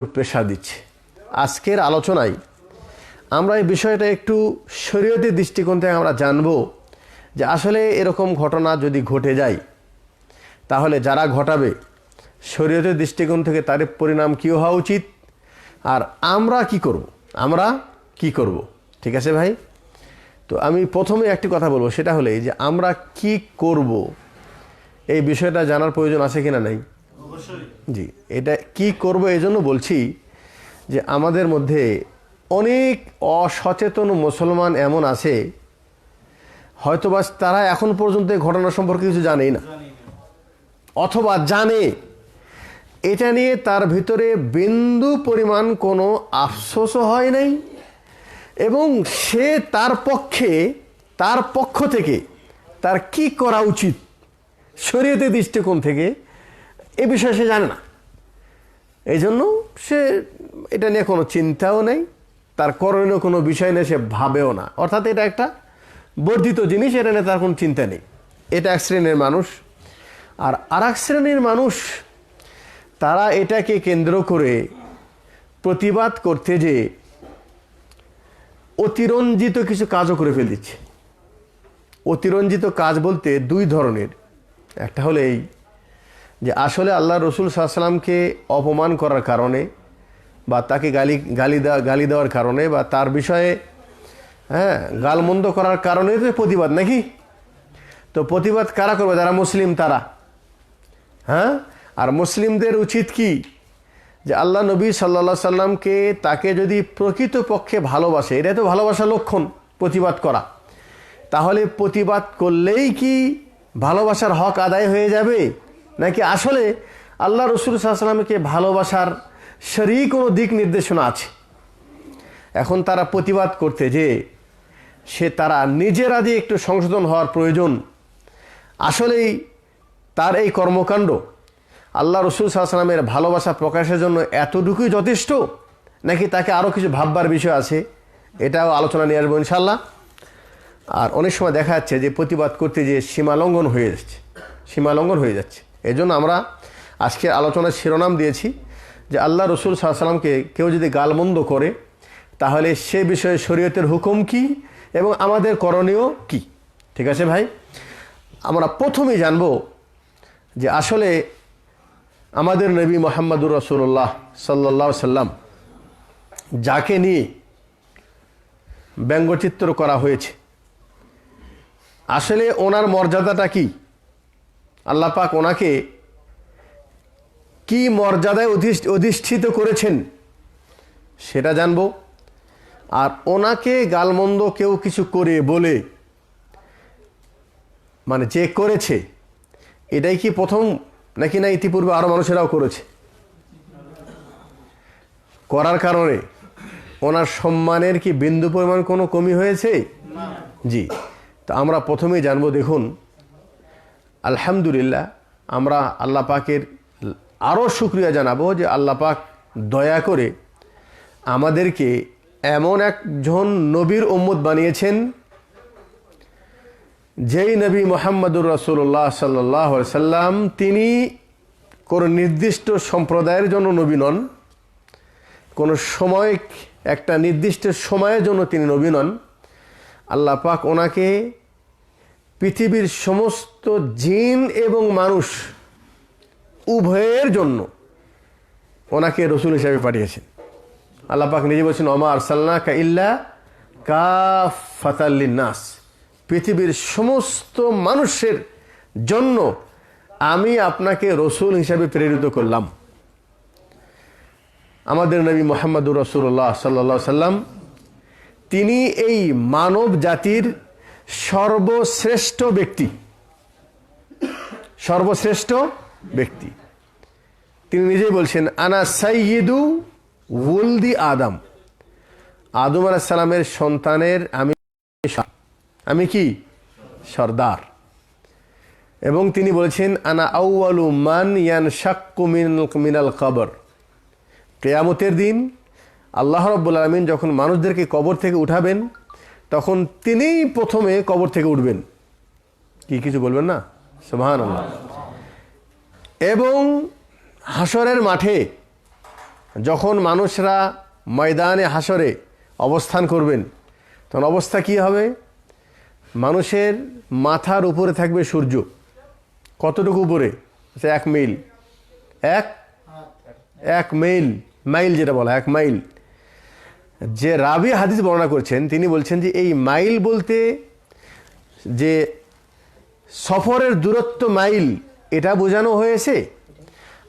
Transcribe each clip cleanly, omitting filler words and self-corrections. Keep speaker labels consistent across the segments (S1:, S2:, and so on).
S1: Pressure দিচ্ছে। আজকের আলোচনায় আমরা এই বিষয়টা একটু শরীয়তি দৃষ্টিকোণ থেকে আমরা জানব যে আসলে এরকম ঘটনা যদি ঘটে যায় তাহলে যারা ঘটাবে শরীয়তের দৃষ্টিকোণ থেকে তার পরিণাম কী হওয়া উচিত আর আমরা কি করব। ঠিক আছে ভাই? তো আমি প্রথমে একটি কথা বলবো, সেটা হলে যে আমরা কি করব এই বিষয়টা জানার প্রয়োজন আছে কিনা নাই? জি, এটা কি করব এই জন্য বলছি যে আমাদের মধ্যে অনেক অসচেতন মুসলমান এমন আছে হয়তোবা তারা এখন পর্যন্ত এই ঘটনা সম্পর্কে কিছু জানেই না, অথবা জানে এটা নিয়ে তার ভিতরে বিন্দু পরিমাণ কোনো আফসোসও হয় নাই এবং সে তার পক্ষ থেকে তার কি করা উচিত শরীয়তের দৃষ্টিকোণ থেকে এ বিষয়ে সে জানে না। এই জন্য সে এটা নিয়ে কোনো চিন্তাও নেই, তার করণীয় কোনো বিষয় নিয়ে সে ভাবেও না, অর্থাৎ এটা একটা বর্ধিত জিনিস, এটা নিয়ে তার কোনো চিন্তা নেই। এটা এক শ্রেণীর মানুষ। আর এক শ্রেণীর মানুষ তারা এটাকে কেন্দ্র করে প্রতিবাদ করতে যে অতিরঞ্জিত কিছু কাজও করে ফেল দিচ্ছে। অতিরঞ্জিত কাজ বলতে দুই ধরনের। একটা হলো এই যে আসলে আল্লাহ রসুল সাল্লাল্লাহু আলাইহি ওয়াসাল্লামকে অপমান করার কারণে বা তাকে গালি দেওয়ার কারণে বা তার বিষয়ে গালমন্দ করার কারণে তো প্রতিবাদ নাকি? তো প্রতিবাদ কারা করবে? যারা মুসলিম তারা। আর মুসলিমদের উচিত কি যে আল্লাহ নবী সাল্লাল্লাহু আলাইহি সাল্লামকে তাকে যদি প্রকৃতপক্ষে ভালোবাসে, এটা তো ভালোবাসার লক্ষণ প্রতিবাদ করা, তাহলে প্রতিবাদ করলেই কি ভালোবাসার হক আদায় হয়ে যাবে, নাকি আসলে আল্লাহ রসুল সাল্লাল্লাহু আলাইহি সাল্লামকে ভালোবাসার শরীর কোনো দিক নির্দেশনা আছে? এখন তারা প্রতিবাদ করতে যে তারা নিজেরা যে একটু সংশোধন হওয়ার প্রয়োজন, আসলেই তার এই কর্মকাণ্ড আল্লাহ রসুল সাল্লাল্লাহু আলাইহি সাল্লামের ভালোবাসা প্রকাশের জন্য এতটুকুই যথেষ্ট, নাকি তাকে আরও কিছু ভাববার বিষয় আছে, এটাও আলোচনা নিয়ে আসবো ইনশাল্লাহ। আর অনেক সময় দেখা যাচ্ছে যে প্রতিবাদ করতে যে সীমালঙ্ঘন হয়ে যাচ্ছে। এই জন্য আমরা আজকে আলোচনার শিরোনাম দিয়েছি যে আল্লাহ রসুল সাল্লাল্লাহু আলাইহি সাল্লামকে কেউ যদি গালমন্দ করে তাহলে সে বিষয়ে শরীয়তের হুকুম কি এবং আমাদের করণীয় কি। ঠিক আছে ভাই? আমরা প্রথমেই জানব যে আসলে আমাদের নবী মুহাম্মদুর রাসূলুল্লাহ সাল্লাল্লাহু আলাইহি সাল্লাম যাকে নিয়ে ব্যঙ্গচিত্র করা হয়েছে, আসলে ওনার মর্যাদাটা কি, আল্লাহ পাক ওনাকে কি মর্যাদায় অধিষ্ঠিত করেছেন সেটা জানব। আর ওনাকে গালমন্দ কেউ কিছু করে বলে, মানে যে করেছে এটাই কি প্রথম, নাকি না ইতিপূর্বে আরও মানুষেরাও করেছে? করার কারণে ওনার সম্মানের কি বিন্দু পরিমাণ কোনো কমি হয়েছে? জি। তো আমরা প্রথমেই জানবো, দেখুন আলহামদুলিল্লাহ, আমরা আল্লাহ পাকের আরও শুকরিয়া জানাবো যে আল্লাহ পাক দয়া করে আমাদেরকে এমন একজন নবীর উম্মত বানিয়েছেন যেই নবী মুহাম্মদুর রাসূলুল্লাহ সাল্লাল্লাহু আলাইহি সাল্লাম তিনি কোনো নির্দিষ্ট সম্প্রদায়ের জন্য নবী নন, কোনো সময় একটা নির্দিষ্ট সময়ের জন্য তিনি নবী নন। আল্লাহ পাক ওনাকে পৃথিবীর সমস্ত জিন এবং মানুষ উভয়ের জন্য ওনাকে রসুল হিসাবে পাঠিয়েছেন। আল্লাহ পাক নিজে বলছেন ওমা আরসালনাকা ইল্লা কাফাতাল লিন্নাস, পৃথিবীর সমস্ত মানুষের জন্য আমি আপনাকে রসুল হিসাবে প্রেরিত করলাম। আমাদের নবী মুহাম্মদুর রাসূলুল্লাহ সাল্লাল্লাহু আলাইহি সাল্লাম তিনি এই মানব জাতির সর্বশ্রেষ্ঠ ব্যক্তি। তিনি নিজেই বলছেন আনা সাইয়্যিদু ওয়ালদি আদম আলাইহিস সালামের সন্তানের আমি কি সর্দার। এবং তিনি বলেছেন আনা আউয়ালু মান ইয়ানশাক্কু মিনাল কবর, কিয়ামতের দিন আল্লাহ রাব্বুল আলামিন যখন মানুষদেরকে কবর থেকে উঠাবেন তখন তিনিই প্রথমে কবর থেকে উঠবেন। কিছু বলবেন না? সুবহানাল্লাহ। এবং হাসরের মাঠে যখন মানুষরা ময়দানে হাসরে অবস্থান করবেন তখন অবস্থা কি হবে? মানুষের মাথার উপরে থাকবে সূর্য। কতটুকু উপরে? 1 মাইল। এক মাইল, মাইল যেটা বলা 1 মাইল। যে রাবি হাদিস বর্ণনা করছেন তিনি বলছেন যে এই মাইল বলতে যে সফরের দূরত্ব মাইল এটা বোঝানো হয়েছে।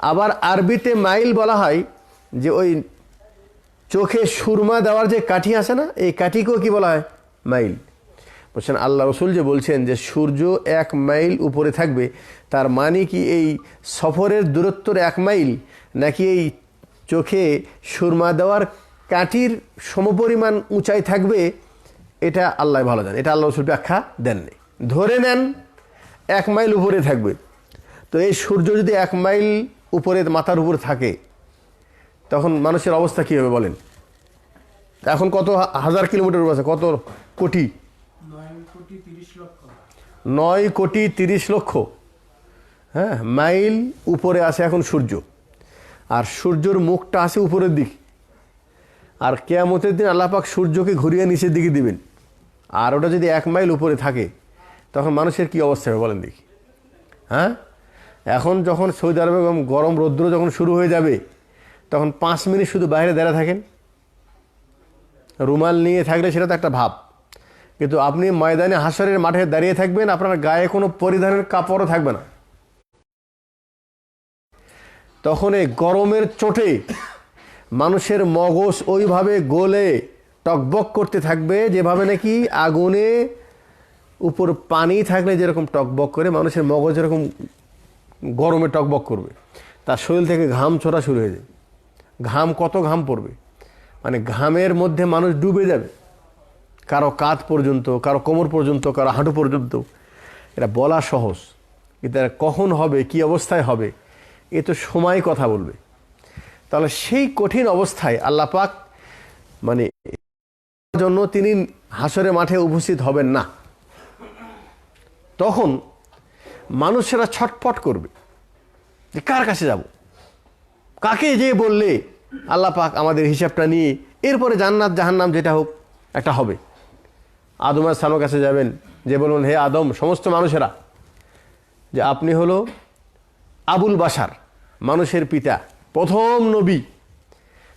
S1: আবার আরবিতে মাইল বলা হয় যে ওই চোখে সুরমা দেওয়ার যে কাঠি আছে না, এই কাঠিকেও কি বলা হয়? মাইল। বলছেন আল্লাহ রসুল যে বলছেন যে সূর্য 1 মাইল উপরে থাকবে, তার মানে কি এই সফরের দূরত্বর 1 মাইল, নাকি এই চোখে সুরমা দেওয়ার কাঠির সমপরিমাণ উঁচাই থাকবে? এটা আল্লাহ ভালো জানেন, এটা আল্লাহ রসুল ব্যাখ্যা দেননি। ধরে নেন 1 মাইল উপরে থাকবে, তো এই সূর্য যদি 1 মাইল উপরে মাথার উপরে থাকে তখন মানুষের অবস্থা কী হবে বলেন? এখন কত হাজার কিলোমিটার আছে? কত কোটি? 9 কোটি 30 লক্ষ। হ্যাঁ, মাইল উপরে আছে এখন সূর্য, আর সূর্যর মুখটা আছে উপরের দিক। আর কিয়ামতের দিন আল্লাহ পাক সূর্যকে ঘুরিয়ে নিচের দিকে দিবেন, আর ওটা যদি 1 মাইল উপরে থাকে তখন মানুষের কি অবস্থা হবে বলেন দেখি? হ্যাঁ, এখন যখন সৌদি আরবে গরম রৌদ্র যখন শুরু হয়ে যাবে তখন 5 মিনিট শুধু বাইরে দাঁড়িয়ে থাকেন, রুমাল নিয়ে থাকলে সেটা তো একটা ভাব, কিন্তু আপনি ময়দানে হাসরের মাঠে দাঁড়িয়ে থাকবেন, আপনার গায়ে কোনো পরিধানের কাপড়ও থাকবে না। তখন এই গরমের চোটে মানুষের মগজ ওইভাবে গলে টকবক করতে থাকবে যেভাবে নাকি আগুনে উপর পানি থাকলে যেরকম টকবক করে মানুষের মগজ এরকম গরমে টকবক করবে। তার শরীর থেকে ঘাম ছোড়া শুরু হয়ে যাবে। ঘাম, কত ঘাম পড়বে, মানে ঘামের মধ্যে মানুষ ডুবে যাবে, কারো কাঁধ পর্যন্ত, কারো কোমর পর্যন্ত, কারো হাঁটু পর্যন্ত। এটা বলা সহজ, কিন্তু কখন হবে, কি অবস্থায় হবে, এ তো সময় কথা বলবে। তাহলে সেই কঠিন অবস্থায় আল্লাহ পাক মানে জন্য তিনি হাসরের মাঠে উপস্থিত হবেন না। তখন মানুষেরা ছটফট করবে যে কার কাছে যাব, কাকে যে বললে আল্লাহ পাক আমাদের হিসাবটা নিয়ে এরপরে জান্নাত জাহান্নাম যেটা হোক একটা হবে। আদম আলাইহিস সালামের কাছে যাবেন, যে বলবেন হে আদম, সমস্ত মানুষেরা, যে আপনি হলো আবুল বাশার, মানুষের পিতা, প্রথম নবী।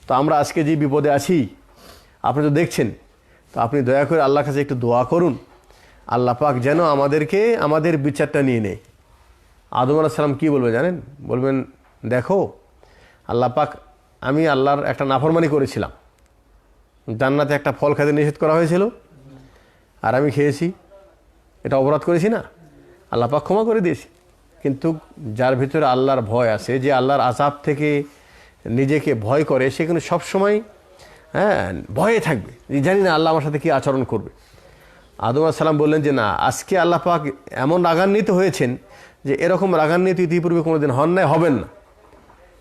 S1: তো আমরা আজকে যে বিপদে আছি আপনি তো দেখছেন, তো আপনি দয়া করে আল্লাহর কাছে একটু দোয়া করুন, আল্লাহ পাক যেন আমাদেরকে আমাদের বিচারটা নিয়ে নেয়। আদম আলাইহিস সালাম কী বলবে জানেন? বলবেন, দেখো আল্লাহ পাক, আমি আল্লাহর একটা নাফরমানি করেছিলাম, জান্নাতে একটা ফল খেতে নিষেধ করা হয়েছিল আর আমি খেয়েছি, এটা অপরাধ করেছি না, আল্লাহ পাক ক্ষমা করে দিয়েছি। কিন্তু যার ভিতরে আল্লাহর ভয় আছে, যে আল্লাহর আযাব থেকে নিজেকে ভয় করে, সে কিন্তু সবসময় ভয়ে থাকবে, জানি না আল্লাহ আমার সাথে কী আচরণ করবে। আদম আলাইহিস সালাম বললেন যে না, আজকে আল্লাহ পাক এমন রাগান্বিত হয়েছেন যে এরকম রাগান্বিত ইতিপূর্বে কোনোদিন হন নাই, হবেন না।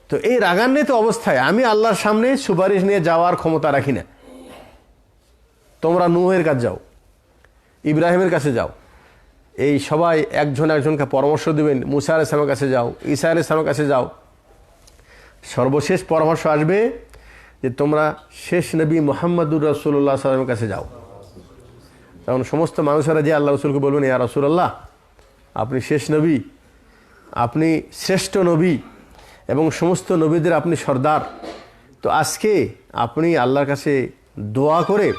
S1: তো এই রাগান্বিত অবস্থায় আমি আল্লাহর সামনে সুপারিশ নিয়ে যাওয়ার ক্ষমতা রাখি না। তোমরা নূহের কাছে যাও, ইব্রাহিমের কাছে যাও, এই সবাই একজন একজনকে পরামর্শ দেবেন। মুসা আলাইহিস সালামের কাছে যাও, ঈসা আলাইহিস সালামের কাছে যাও। সর্বশেষ পরামর্শ আসবে যে তোমরা শেষ নবী মুহাম্মদুর রাসূলুল্লাহ সাল্লাল্লাহু আলাইহি ওয়াসাল্লামের কাছে যাও। তখন সমস্ত মানুষেরা যে আল্লাহ রসুলকে বলবেন, ইয়া রাসূলুল্লাহ, আপনি শেষ নবী, আপনি শ্রেষ্ঠ নবী এবং সমস্ত নবীদের আপনি সর্দার। তো আজকে আপনি আল্লাহর কাছে দোয়া করে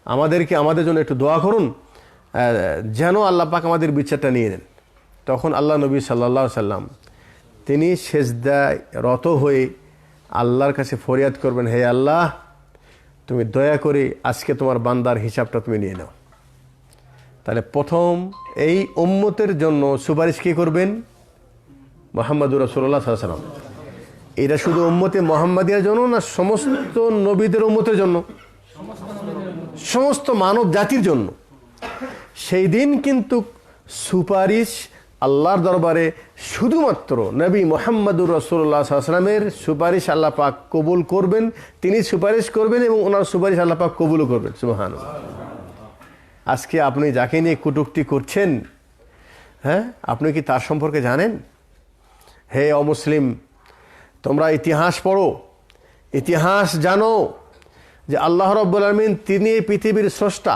S1: আমাদের জন্য একটু দোয়া করুন, যেন আল্লাহ পাক আমাদের বিচারটা নিয়ে নেন। তখন আল্লাহ নবী সাল্লাল্লাহু আলাইহি সাল্লাম তিনি সেজদায় রত হয়ে আল্লাহর কাছে ফরিয়াদ করবেন, হে আল্লাহ, তুমি দয়া করে আজকে তোমার বান্দার হিসাবটা তুমি নিয়ে নাও। তাহলে প্রথম এই উম্মতের জন্য সুপারিশ কে করবেন? মুহাম্মদুর রাসূলুল্লাহ সাল্লাল্লাহু আলাইহি ওয়াসাল্লাম। এটা শুধু উম্মতে মুহাম্মাদিয়ার জন্য না, সমস্ত নবীদের উম্মতের জন্য, সমস্ত মানব জাতির জন্য। সেই দিন কিন্তু সুপারিশ আল্লাহর দরবারে শুধুমাত্র নবী মুহাম্মদুর রাসূলুল্লাহ সাল্লাল্লাহু আলাইহি ওয়াসাল্লামের সুপারিশ আল্লাহ পাক কবুল করবেন। তিনি সুপারিশ করবেন এবং ওনার সুপারিশ আল্লাহ পাক কবুলও করবেন। সুবহানাল্লাহ। আজকে আপনি যাকে নিয়ে কটূক্তি করছেন, আপনি কি তার সম্পর্কে জানেন? হে অমুসলিম, তোমরা ইতিহাস পড়ো, ইতিহাস জানো যে আল্লাহ রাব্বুল আলামিন তিনি এই পৃথিবীর স্রষ্টা,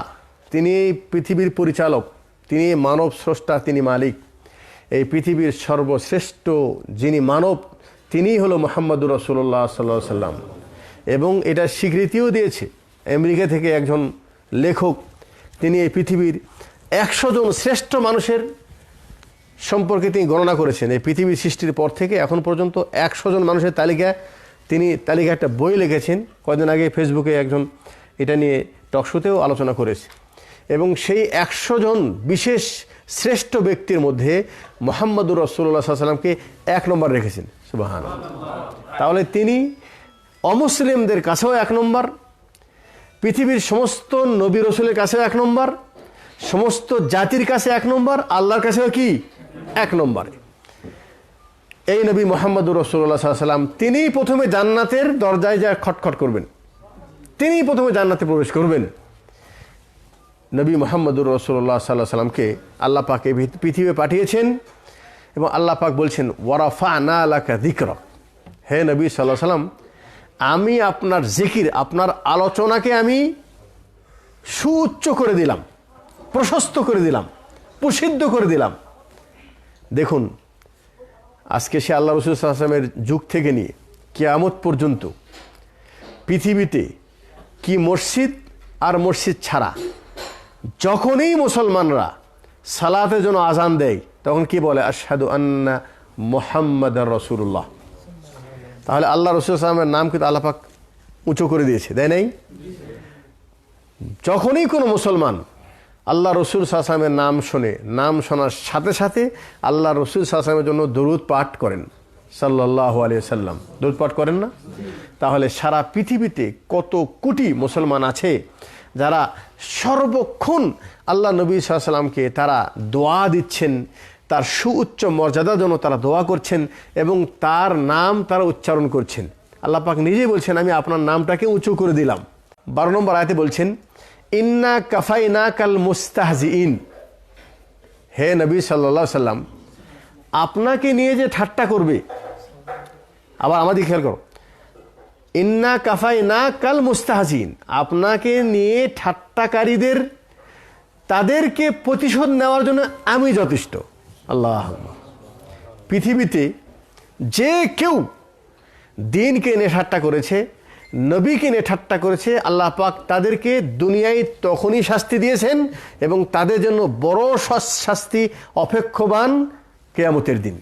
S1: তিনি এই পৃথিবীর পরিচালক, তিনি মানব স্রষ্টা, তিনি মালিক। এই পৃথিবীর সর্বশ্রেষ্ঠ যিনি মানব তিনিই হলো মুহাম্মদুর রাসূলুল্লাহ সাল্লাল্লাহু আলাইহি সাল্লাম। এবং এটা স্বীকৃতিও দিয়েছে আমেরিকা থেকে একজন লেখক, তিনি এই পৃথিবীর 100 জন শ্রেষ্ঠ মানুষের সম্পর্কে তিনি গণনা করেছেন। এই পৃথিবীর সৃষ্টির পর থেকে এখন পর্যন্ত 100 জন মানুষের তিনি তালিকা একটা বই লিখেছেন। কয়েকদিন আগে ফেসবুকে একজন এটা নিয়ে টকশোতেও আলোচনা করেছে। এবং সেই 100 জন বিশেষ শ্রেষ্ঠ ব্যক্তির মধ্যে মুহাম্মদুর রাসূলুল্লাহ সাল্লাল্লাহু আলাইহি সাল্লামকে 1 নম্বর রেখেছেন। সুবহানাল্লাহ। তাহলে তিনি অমুসলিমদের কাছেও 1 নম্বর, পৃথিবীর সমস্ত নবী রাসূলের কাছেও 1 নম্বর, সমস্ত জাতির কাছে 1 নম্বর, আল্লাহর কাছেও কি 1 নম্বরে। এই নবী মুহাম্মদুর রাসূলুল্লাহ সাল্লাল্লাহু আলাইহি সাল্লাম তিনি প্রথমে জান্নাতের দরজায় যা খটখট করবেন, তিনি প্রথমে জান্নাতে প্রবেশ করবেন। নবী মুহাম্মদুর রাসূলুল্লাহ সাল্লাল্লাহু আলাইহি সাল্লামকে আল্লাহ পাক এই পৃথিবীতে পাঠিয়েছেন এবং আল্লাহ পাক বলছেন ওয়ারাফা'না লাকা যিকরাক, হে নবী সাল্লাল্লাহু আলাইহি সাল্লাম, আমি আপনার জিকির, আপনার আলোচনাকে আমি সুউচ্চ করে দিলাম, প্রশস্ত করে দিলাম, প্রসিদ্ধ করে দিলাম। দেখুন আজকে সে আল্লাহ রাসূল সাল্লাল্লাহু আলাইহি ওয়াসাল্লামের যুগ থেকে নিয়ে কিয়ামত পর্যন্ত পৃথিবীতে কি মসজিদ আর মসজিদ ছাড়া যখনই মুসলমানরা সালাতের জন্য আজান দেয় তখন কি বলে? আশহাদু আন্না মুহাম্মাদার রাসূলুল্লাহ। তাহলে আল্লাহ রাসূল সাল্লাল্লাহু আলাইহি ওয়াসাল্লামের নাম কিন্তু আল্লাহ পাক উঁচু করে দিয়েছে, তাই নাই? যখনই কোনো মুসলমান আল্লাহ রসুল সাল্লাল্লাহু আলাইহি ওয়াসাল্লামের নাম শোনে, নাম শোনার সাথে সাথে আল্লাহ রসুল সাল্লাল্লাহু আলাইহি ওয়াসাল্লামের জন্য দরুদ পাঠ করেন, সাল্লাল্লাহু আলাইহি ওয়াসাল্লাম, দরুদ পাঠ করেন না? তাহলে সারা পৃথিবীতে কত কোটি মুসলমান আছে যারা সর্বক্ষণ আল্লাহ নবী সাল্লাল্লাহু আলাইহি ওয়াসাল্লামকে তারা দোয়া দিচ্ছেন, তার সুউচ্চ মর্যাদার জন্য তারা দোয়া করছেন এবং তার নাম তারা উচ্চারণ করছেন। আল্লাহ পাক নিজেই বলছেন আমি আপনার নামটাকে উঁচু করে দিলাম। 12 নম্বর আয়াতে বলছেন ইন্না কাফাইনাকাল মুস্তাহজিইন, হে নবী সাল্লাল্লাহু আলাইহি সাল্লাম, আপনাকে নিয়ে যে ঠাট্টা করবে, আবার আমাদের খেয়াল করো, ইন্না কাফাইনাকাল মুস্তাহজিইন, আপনাকে নিয়ে ঠাট্টাকারীদের তাদেরকে প্রতিশোধ নেওয়ার জন্য আমি যথেষ্ট। আল্লাহ, পৃথিবীতে যে কেউ দিনকে নিয়ে ঠাট্টা করেছে, নবীকে নিয়ে ঠাট্টা করেছে, আল্লাহ পাক তাদেরকে দুনিয়ায় তখনই শাস্তি দিয়েছেন এবং তাদের জন্য বড় শাস্তি অপেক্ষমান কিয়ামতের দিন।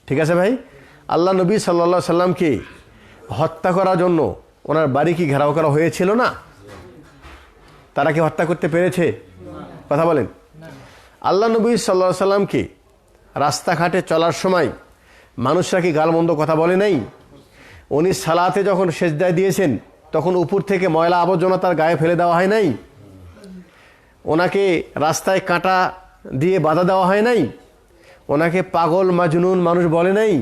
S1: ঠিক আছে ভাই? আল্লাহ নবী সাল্লাল্লাহু আলাইহি সাল্লামকে হত্যা করার জন্য ওনার বাড়ি কি ঘেরাও করা হয়েছিল না? তারা কি হত্যা করতে পেরেছে? কথা বলেন। আল্লাহ নবী সাল্লাল্লাহু আলাইহি সাল্লামকে রাস্তাঘাটে চলার সময় মানুষরা কি গালমন্দ কথা বলে নাই? উনি সালাতে যখন সেজদায় দিয়েছেন তখন উপর থেকে ময়লা আবর্জনা তার গায়ে ফেলে দেওয়া হয় নাই? ওনাকে রাস্তায় কাঁটা দিয়ে বাধা দেওয়া হয় নাই? ওনাকে পাগল মাজনুন মানুষ বলে নাই?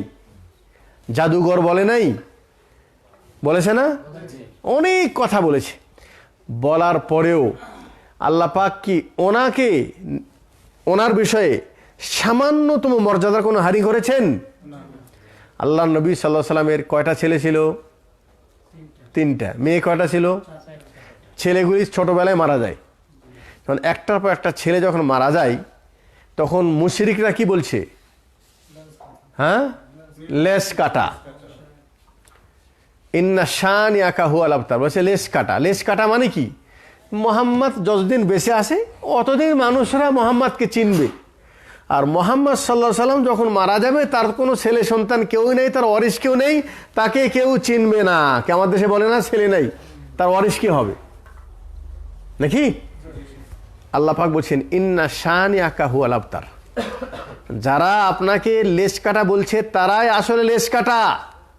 S1: জাদুঘর বলে নাই? বলেছে না? অনেক কথা বলেছে। বলার পরেও আল্লাহ পাক কি ওনার বিষয়ে সামান্যতম মর্যাদার কোনো হানি করেছেন? আল্লাহ নবী সাল্লাল্লাহু আলাইহি সাল্লামের কয়টা ছেলে ছিল? 3টা। মেয়ে কয়টা ছিল? ছেলেগুলি ছোটবেলায় মারা যায়। তখন একটার পর একটা ছেলে যখন মারা যায় তখন মুশরিকরা কি বলছে? হ্যাঁ, লেস কাটা। ইন্না শানিয়াকা হুয়াল আবতার, বলছে লেস কাটা। লেস কাটা মানে কি? মোহাম্মদ যতদিন বেঁচে আছে অতদিন মানুষরা মোহাম্মদকে চিনবে, আর মোহাম্মদ সাল্লাল্লাহু আলাইহি সাল্লাম যখন মারা যাবে তার কোনো ছেলে সন্তান কেউই নেই, তার ওয়ারিস কেউ নেই, তাকে কেউ চিনবে না। কে আমার দেশে বলে না ছেলে নেই, তার ওয়ারিস কি হবে নাকি? আল্লাহ পাক বলছেন ইন্না শানিয়াকা হুয়াল আবতার, যারা আপনাকে লেস কাটা বলছে তারাই আসলে লেস কাটা,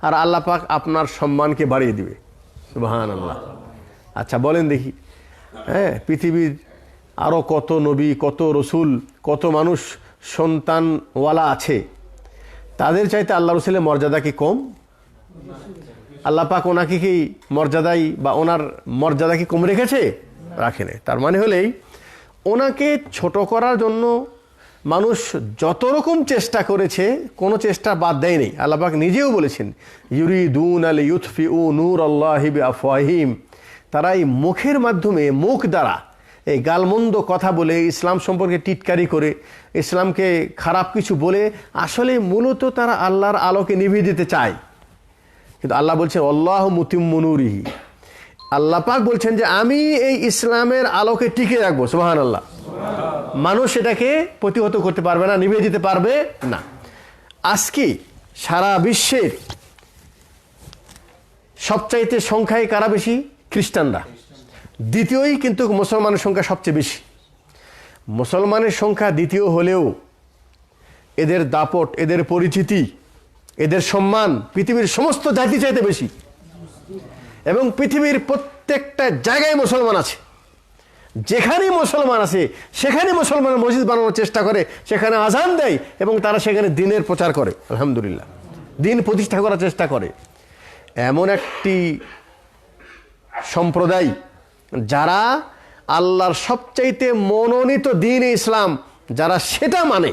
S1: আর আল্লাহ পাক আপনার সম্মানকে বাড়িয়ে দিবে। সুবহানাল্লাহ। আচ্ছা বলেন দেখি, হ্যাঁ, পৃথিবীর আরও কত নবী, কত রসুল, কত মানুষ সন্তানওয়ালা আছে, তাদের চাইতে আল্লাহ রসুলের মর্যাদা কি কম? আল্লাহ পাক ওনাকে কি মর্যাদাই বা ওনার মর্যাদা কি কম রেখেছে? রাখেনি। তার মানে হলেই ওনাকে ছোট করার জন্য মানুষ যত রকম চেষ্টা করেছে কোনো চেষ্টা বাদ দেয়নি। আল্লাহ পাক নিজেও বলেছেন, ইউরিদুন আল ইউতফিউ নূর আল্লাহি বিআফওয়াহিম, তারা এই মুখের মাধ্যমে, মুখ দ্বারা এই গালমন্দ কথা বলে, ইসলাম সম্পর্কে টিটকারি করে, ইসলামকে খারাপ কিছু বলে আসলে মূলত তারা আল্লাহর আলোকে নিভিয়ে দিতে চায়। কিন্তু আল্লাহ বলছেন আল্লাহু মুতিম্মু নূরিহি, আল্লাহ পাক বলছেন যে আমি এই ইসলামের আলোকে টিকে রাখবো। সুবহানাল্লাহ। মানুষ এটাকে প্রতিহত করতে পারবে না, নিভিয়ে দিতে পারবে না। আজকে সারা বিশ্বের সবচাইতে সংখ্যায় কারা বেশি? খ্রিস্টানরা। দ্বিতীয়ই কিন্তু মুসলমানের সংখ্যা সবচেয়ে বেশি। মুসলমানের সংখ্যা দ্বিতীয় হলেও এদের দাপট, এদের পরিচিতি, এদের সম্মান পৃথিবীর সমস্ত জাতি চাইতে বেশি। এবং পৃথিবীর প্রত্যেকটা জায়গায় মুসলমান আছে। যেখানেই মুসলমান আছে সেখানে মুসলমানের মসজিদ বানানোর চেষ্টা করে, সেখানে আজান দেয় এবং তারা সেখানে দ্বীনের প্রচার করে। আলহামদুলিল্লাহ, দ্বীন প্রতিষ্ঠা করার চেষ্টা করে। এমন একটি সম্প্রদায় যারা আল্লাহর সবচাইতে মনোনীত দ্বীন ইসলাম, যারা সেটা মানে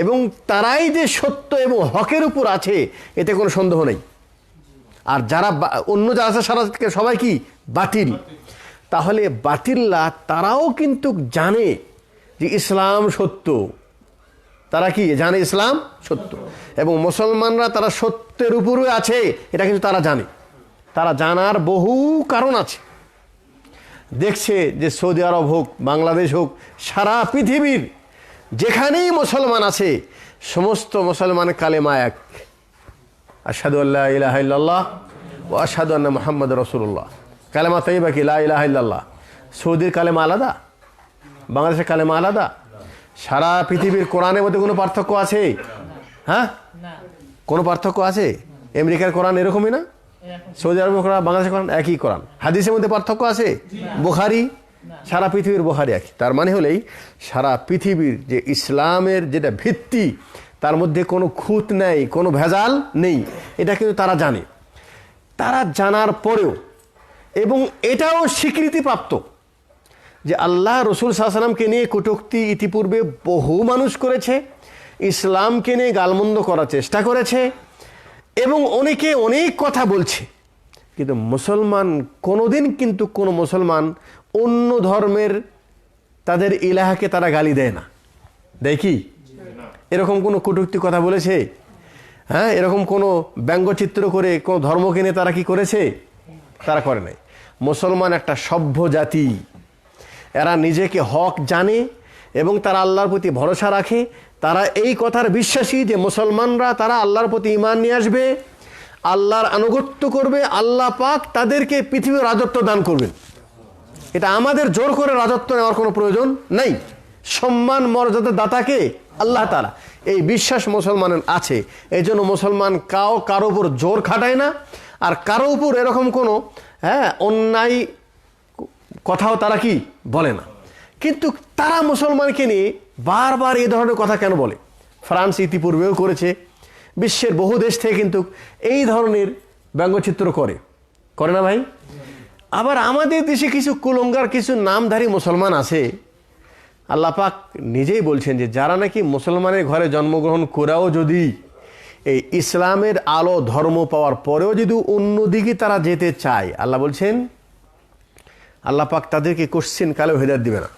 S1: এবং তারাই যে সত্য এবং হকের উপর আছে, এতে কোনো সন্দেহ নেই। আর যারা অন্য যারা আছে সারা সবাই কি? বাতিল। তাহলে বাতিল্লা তারাও কিন্তু জানে যে ইসলাম সত্য। তারা কি জানে? ইসলাম সত্য। এবং মুসলমানরা তারা সত্যের উপরে আছে, এটা কিন্তু তারা জানে। তারা জানার বহু কারণ আছে। দেখছে যে সৌদি আরব হোক, বাংলাদেশ হোক, সারা পৃথিবীর যেখানেই মুসলমান আছে সমস্ত মুসলমান কালেমা এক, আশহাদু আল্লা ইলাহা ইল্লাল্লাহ ওয়া আশহাদু আন্না মুহাম্মাদুর রাসূলুল্লাহ। কালেমা তাইয়্যিবা কি লা ইলাহা ইল্লাল্লাহ। সৌদির কালেমা আলাদা, বাংলাদেশের কালেমা আলাদা। সারা পৃথিবীর কোরআনের মধ্যে কোনো পার্থক্য আছে? হ্যাঁ, কোনো পার্থক্য আছে? আমেরিকার কোরআন এরকমই না? সৌদি আরবের কোরআন, বাংলাদেশের কোরআন একই কোরআন। হাদিসের মধ্যে পার্থক্য আছে? বুখারী, সারা পৃথিবীর বুখারী একই। তার মানে হলেই সারা পৃথিবীর যে ইসলামের যেটা ভিত্তি, তার মধ্যে কোনো খুঁত নেই, কোনো ভেজাল নেই, এটা কিন্তু তারা জানে। তারা জানার পরেও এবং এটাও স্বীকৃতিপ্রাপ্ত যে আল্লাহ রসুল সাল্লাল্লাহু আলাইহি ওয়াসাল্লামকে নিয়ে কটূক্তি ইতিপূর্বে বহু মানুষ করেছে, ইসলামকে নিয়ে গালমন্দ করার চেষ্টা করেছে এবং অনেকে অনেক কথা বলছে। কিন্তু মুসলমান কোনোদিন কিন্তু কোনো মুসলমান অন্য ধর্মের তাদের ইলাহাকে তারা গালি দেয় না। দেয় কি? এরকম কোনো কটূক্তি কথা বলেছে? হ্যাঁ, এরকম কোনো ব্যঙ্গচিত্র করে কোনো ধর্মকে নিয়ে তারা কি করেছে? তারা করে নাই। মুসলমান একটা সভ্য জাতি, এরা নিজেকে হক জানে এবং তারা আল্লাহর প্রতি ভরসা রাখে। তারা এই কথার বিশ্বাসী যে মুসলমানরা তারা আল্লাহর প্রতি ঈমান নিয়ে আসবে, আল্লাহর আনুগত্য করবে, আল্লাহ পাক তাদেরকে পৃথিবীর রাজত্ব দান করবেন। এটা আমাদের জোর করে রাজত্ব নেওয়ার কোনো প্রয়োজন নেই। সম্মান মর্যাদা দাতাকে আল্লাহ তাআলা, এই বিশ্বাস মুসলমানের আছে। এই জন্য মুসলমান কারো উপর জোর খাটায় না, আর কারো উপর এরকম কোনো অন্যায় কথাও তারা কি বলে না। কিন্তু তারা মুসলমানকে নিয়ে বারবার এই ধরনের কথা কেন বলে? ফ্রান্স ইতিপূর্বেও করেছে, বিশ্বের বহু দেশ থেকে কিন্তু এই ধরনের ব্যঙ্গচিত্র করে না ভাই? আবার আমাদের দেশে কিছু কুলঙ্গার, কিছু নামধারী মুসলমান আছে, আল্লাহ পাক নিজেই বলছেন যে যারা নাকি মুসলমানের ঘরে জন্মগ্রহণ করেও যদি এই ইসলামের আলো ধর্ম পাওয়ার পরেও যদি অন্যদিকে তারা যেতে চায়, আল্লাহ বলছেন আল্লাহ পাক তাদেরকে কোশ্চিন কালেও হেদায়েত দিবে না,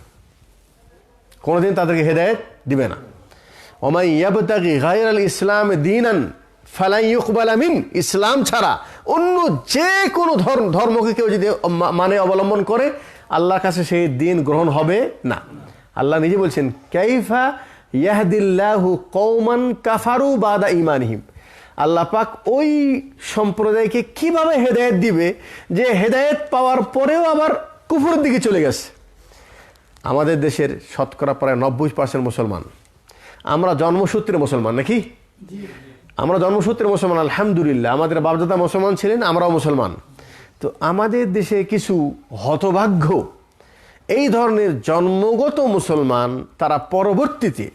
S1: কোনোদিন তাদেরকে হেদায়েত দিবে না। ওমাই ইয়াবতাগি গায়রাল ইসলাম দীনান ফালান ইউকবালা মিন, ইসলাম ছাড়া অন্য যে কোনো ধর্মকে কেউ যদি মানে অবলম্বন করে, আল্লাহর কাছে সেই দিন গ্রহণ হবে না। আল্লাহ নিজে বলছেন কাইফা ইয়াহদিল্লাহু কওমান কাফারু বাদা ঈমানিহিম। আল্লাহ পাক ওই সম্প্রদায়কে কিভাবে হেদায়েত দিবে যে হেদায়েত পাওয়ার পরেও আবার কুফরের দিকে চলে গেছে। আমাদের দেশের শতকরা প্রায় 90% মুসলমান। আমরা জন্মসূত্রে মুসলমান নাকি? আমরা জন্মসূত্রে মুসলমান, আলহামদুলিল্লাহ। আমাদের বাপদাদা মুসলমান ছিলেন, আমরাও মুসলমান। তো আমাদের দেশে কিছু হতভাগ্য এই ধরনের জন্মগত মুসলমান, তারা পরবর্তীতে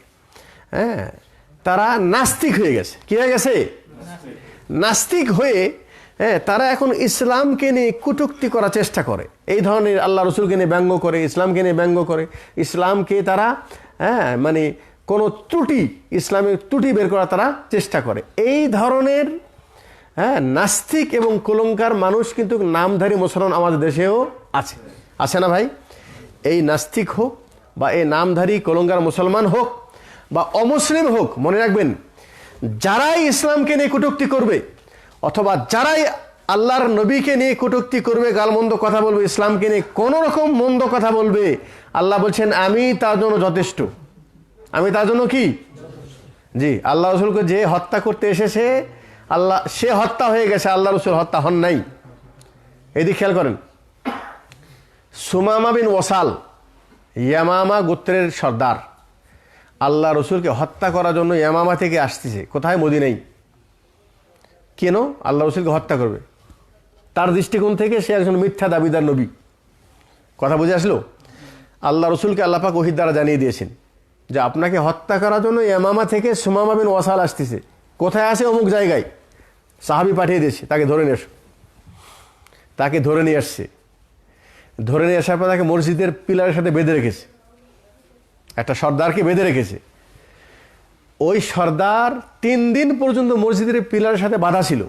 S1: তারা নাস্তিক হয়ে গেছে। কি হয়ে গেছে? নাস্তিক হয়ে তারা এখন ইসলামকে নিয়ে কটূক্তি করার চেষ্টা করে। এই ধরনের আল্লাহ রসুলকে নিয়ে ব্যঙ্গ করে, ইসলামকে নিয়ে ব্যঙ্গ করে, ইসলামকে তারা মানে কোনো ত্রুটি, ইসলামের ত্রুটি বের করার তারা চেষ্টা করে। এই ধরনের নাস্তিক এবং কুলঙ্কার মানুষ কিন্তু নামধারী মুসলমান আমাদের দেশেও আছে, আছে না ভাই? এই নাস্তিক হোক বা এই নামধারী কুলঙ্কার মুসলমান হোক বা অমুসলিম হোক, মনে রাখবেন, যারাই ইসলামকে নিয়ে কটূক্তি করবে অথবা যারাই আল্লাহর নবীকে নিয়ে কটূক্তি করবে, গালমন্দ কথা বলবে, ইসলামকে নিয়ে কোনো রকম মন্দ কথা বলবে, আল্লাহ বলছেন আমি তার জন্য যথেষ্ট। আমি তার জন্য কি? জি, আল্লাহ রসুলকে যে হত্যা করতে এসেছে, আল্লাহ সে হত্যা হয়ে গেছে, আল্লাহ রসুল হত্যা হন নাই। এদিকে খেয়াল করেন, সুমামা বিন ওয়াসাল, ইয়ামামা গোত্রের সর্দার, আল্লাহ রসুলকে হত্যা করার জন্য ইয়ামামা থেকে আসতেছে। কোথায়? মদিনায়। কেন আল্লাহ রসুলকে হত্যা করবে? তার দৃষ্টিকোণ থেকে সে একজন মিথ্যা দাবিদার নবী। কথা বুঝে আসলো? আল্লাহ রসুলকে আল্লাহ পাক ওহীর দ্বারা জানিয়ে দিয়েছেন যে আপনাকে হত্যা করার জন্য ইয়ামামা থেকে সুমামা বিন ওয়াসাল আসতেছে। কোথায় আছে? অমুক জায়গায়। সাহাবী পাঠিয়ে দিয়েছে, তাকে ধরে নিয়ে এসো। তাকে ধরে নিয়ে আসছে। ধরে নিয়ে আসার পর তাকে মসজিদের পিলারের সাথে বেঁধে রেখেছে, একটা সর্দারকে বেঁধে রেখেছে। ওই সর্দার 3 দিন পর্যন্ত মসজিদের পিলারের সাথে বাঁধা ছিল।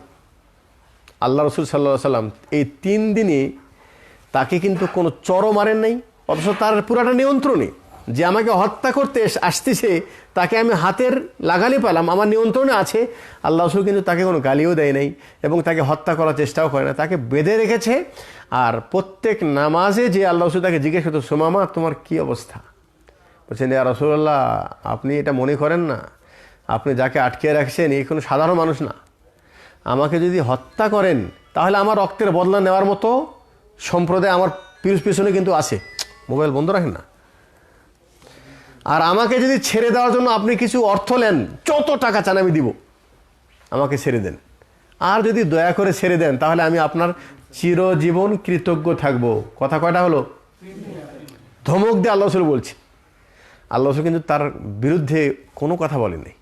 S1: আল্লাহ রসুল সাল্লাল্লাহু আলাইহি সাল্লাম এই 3 দিনে তাকে কিন্তু কোনো চরও মারেন নাই, অথচ তার পুরাটা নিয়ন্ত্রণে, যে আমাকে হত্যা করতে আসতেছে তাকে আমি হাতের লাগালে পেলাম, আমার নিয়ন্ত্রণে আছে। আল্লাহ রসুল কিন্তু তাকে কোনো গালিও দেয় নাই এবং তাকে হত্যা করার চেষ্টাও করে না, তাকে বেঁধে রেখেছে। আর প্রত্যেক নামাজে যে আল্লাহ রসুল তাকে জিজ্ঞেস করতো, সুমামা তোমার কি অবস্থা? বলছেন, ইয়া রাসূলুল্লাহ, আপনি এটা মনে করেন না, আপনি যাকে আটকে রাখছেন এই কোনো সাধারণ মানুষ না। আমাকে যদি হত্যা করেন তাহলে আমার রক্তের বদলা নেওয়ার মতো সম্প্রদায় আমার পিছনে কিন্তু আছে। মোবাইল বন্ধ রাখেন না। আর আমাকে যদি ছেড়ে দেওয়ার জন্য আপনি কিছু অর্থ নেন, যত টাকা চান আমি দিব, আমাকে ছেড়ে দেন। আর যদি দয়া করে ছেড়ে দেন তাহলে আমি আপনার চিরজীবন কৃতজ্ঞ থাকব। কথা কয়টা হলো? ধমক দিয়ে আল্লাহ রসুল বলছে। আল্লাহ রসুল কিন্তু তার বিরুদ্ধে কোনো কথা বলেননি।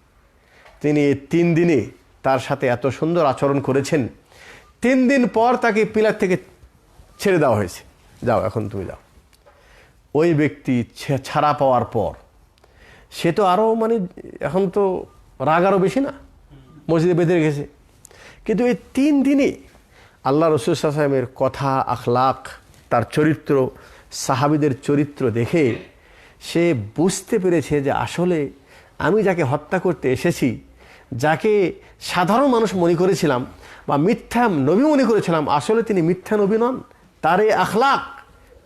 S1: তিনি 3 দিনে তার সাথে এত সুন্দর আচরণ করেছেন। 3 দিন পর তাকে পিলার থেকে ছেড়ে দেওয়া হয়েছে, যাও এখন তুমি যাও। ওই ব্যক্তি ছাড়া পাওয়ার পর সে তো আরও এখন তো রাগ আরও বেশি না, মসজিদে বেঁধে রেখেছে। কিন্তু এই 3 দিনে আল্লাহ রসুল সাল্লাল্লাহু আলাইহি ওয়াসাল্লামের কথা, আখলাক, তার চরিত্র, সাহাবীদের চরিত্র দেখে সে বুঝতে পেরেছে যে আসলে আমি যাকে হত্যা করতে এসেছি, যাকে সাধারণ মানুষ মনে করেছিলাম বা মিথ্যা নবী মনে করেছিলাম, আসলে তিনি মিথ্যা নবী নন। তার এই আখলাক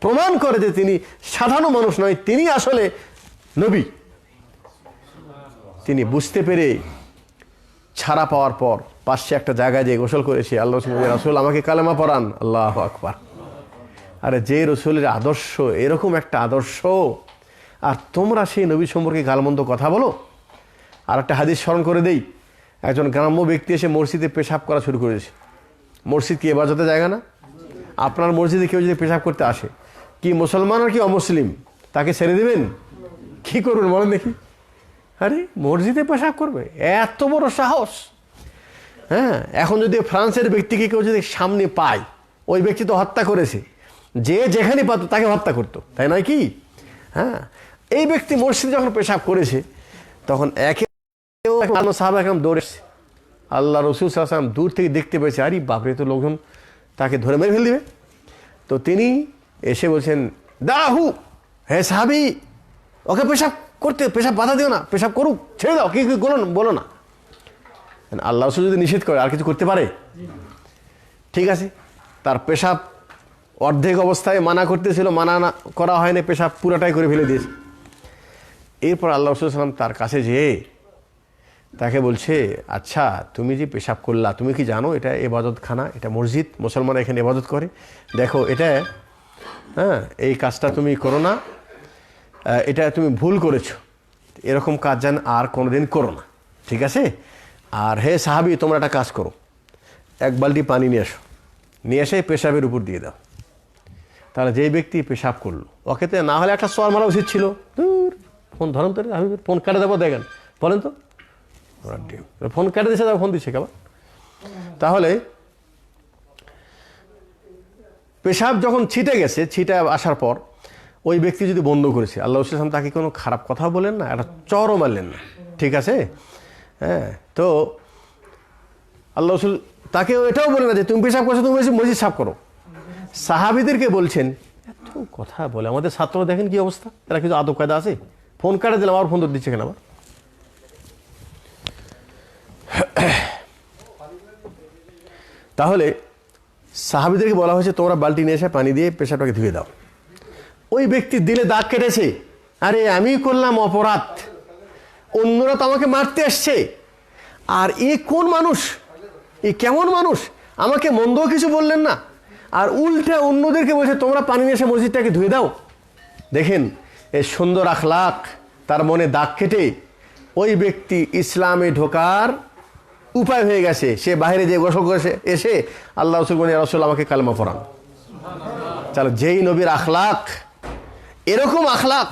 S1: প্রমাণ করে যে তিনি সাধারণ মানুষ নয়, তিনি আসলে নবী। তিনি বুঝতে পেরে ছাড়া পাওয়ার পর পাশে একটা জায়গায় যেয়ে গোসল করেছে। আল্লাহ রসুল আমাকে কালেমা পড়ান। আল্লাহু আকবার। আরে যে রসুলের আদর্শ এরকম একটা আদর্শ, আর তোমরা সেই নবী সম্পর্কে গালমন্দ কথা বলো। আর একটা হাদিস স্মরণ করে দেই, একজন গ্রাম্য ব্যক্তি এসে মসজিদে পেশাব করা শুরু করেছে। মসজিদ কি ইবাদতের জায়গা না? আপনার মসজিদে কেউ যদি পেশাব করতে আসে, কি মুসলমান আর কি অমুসলিম, তাকে ছেড়ে দেবেন? কি করবেন বলেন দেখি? আরে মসজিদে পেশাব করবে, এত বড় সাহস! হ্যাঁ, এখন যদি ফ্রান্সের ব্যক্তিকে কেউ যদি সামনে পায়, ওই ব্যক্তি তো হত্যা করেছে, যে যেখানে পাত তাকে হত্যা করতো, তাই নয় কি? হ্যাঁ, এই ব্যক্তি মসজিদে যখন পেশাব করেছে তখন সাহাবা একদম দৌড়ে এসেছে। আল্লাহ রসুল সাল্লাল্লাহু আলাইহি ওয়াসাল্লাম দূর থেকে দেখতে পেয়েছে, আরে বাপরে, তো লোকজন তাকে ধরে মেরে ফেল দিবে। তো তিনি এসে বলছেন, দাঁড়াহু, হে সাহাবী, ওকে পেশাব বাধা দিও না, পেশাব করুক, ছেড়ে দাও, কি বলো না। আল্লাহ রসুল যদি নিষেধ করে আর কিছু করতে পারে? ঠিক আছে, তার পেশাব অর্ধেক অবস্থায় মানা করতেছিল, মানা করা হয়নি, পেশাব পুরাটাই করে ফেলে দিয়েছে। এরপর আল্লাহ রসুল সাল্লাম তার কাছে যেয়ে তাকে বলছে, আচ্ছা তুমি যে পেশাব করলা, তুমি কি জানো এটা ইবাদতখানা, এটা মসজিদ, মুসলমান এখানে ইবাদত করে, দেখো এটা, হ্যাঁ, এই কাজটা তুমি করো না, এটা তুমি ভুল করেছো, এরকম কাজ যেন আর কোনোদিন করো না, ঠিক আছে? আর হে সাহাবী, তোমরা একটা কাজ করো, 1 বালতি পানি নিয়ে এসো, নিয়ে এসে পেশাবের উপর দিয়ে দাও। তাহলে যেই ব্যক্তি পেশাব করলো, ওকে তো না হলে একটা সওয়াল মারা উচিত ছিল, দূর, ফোন ধরেন তো, আমি ফোন কেটে দেবো, দেখেন, বলেন তো, ফোন কেটে দিচ্ছে, ফোন দিচ্ছে কেমন? তাহলে পেশাব যখন ছিটে গেছে, ছিটে আসার পর ওই ব্যক্তি যদি বন্ধ করেছে, আল্লাহ রসুল সাল্লাম তাকে কোনো খারাপ কথা বলেন না, একটা চরও মারলেন না, ঠিক আছে? হ্যাঁ, তো আল্লাহ রসুল তাকেও এটাও বলে না যে তুমি পেশাব করছো, তুমি মসজিদ সাফ করো। সাহাবিদেরকে বলছেন এত কথা বলে। আমাদের ছাত্ররা দেখেন কি অবস্থা, এরা কিছু আদব কায়দা আছে? ফোন কাটে দিলাম, আবার ফোন ধরে দিচ্ছে কেন আবার? তাহলে সাহাবিদেরকে বলা হয়েছে তোমরা বালতি নিয়ে এসে পানি দিয়ে পেশাবটাকে ধুয়ে দাও। ওই ব্যক্তি দিলে দাগ কেটেছে, আরে আমি করলাম অপরাধ, অন্যরা তো আমাকে মারতে আসছে, আর এ কোন মানুষ, এ কেমন মানুষ, আমাকে মন্দ কিছু বললেন না, আর উল্টে অন্যদেরকে বলছে তোমরা পানি নিয়ে এসে মসজিদটাকে ধুয়ে দাও। দেখেন এই সুন্দর আখলাক, তার মনে দাগ কেটে ওই ব্যক্তি ইসলামে ঢোকার উপায় হয়ে গেছে। সে বাইরে যে গোসল করে এসে আল্লাহ রসুল বলেন, রসুল আমাকে কালেমা পড়ান। চলো, যেই নবীর আখলাক, এরকম আখলাক,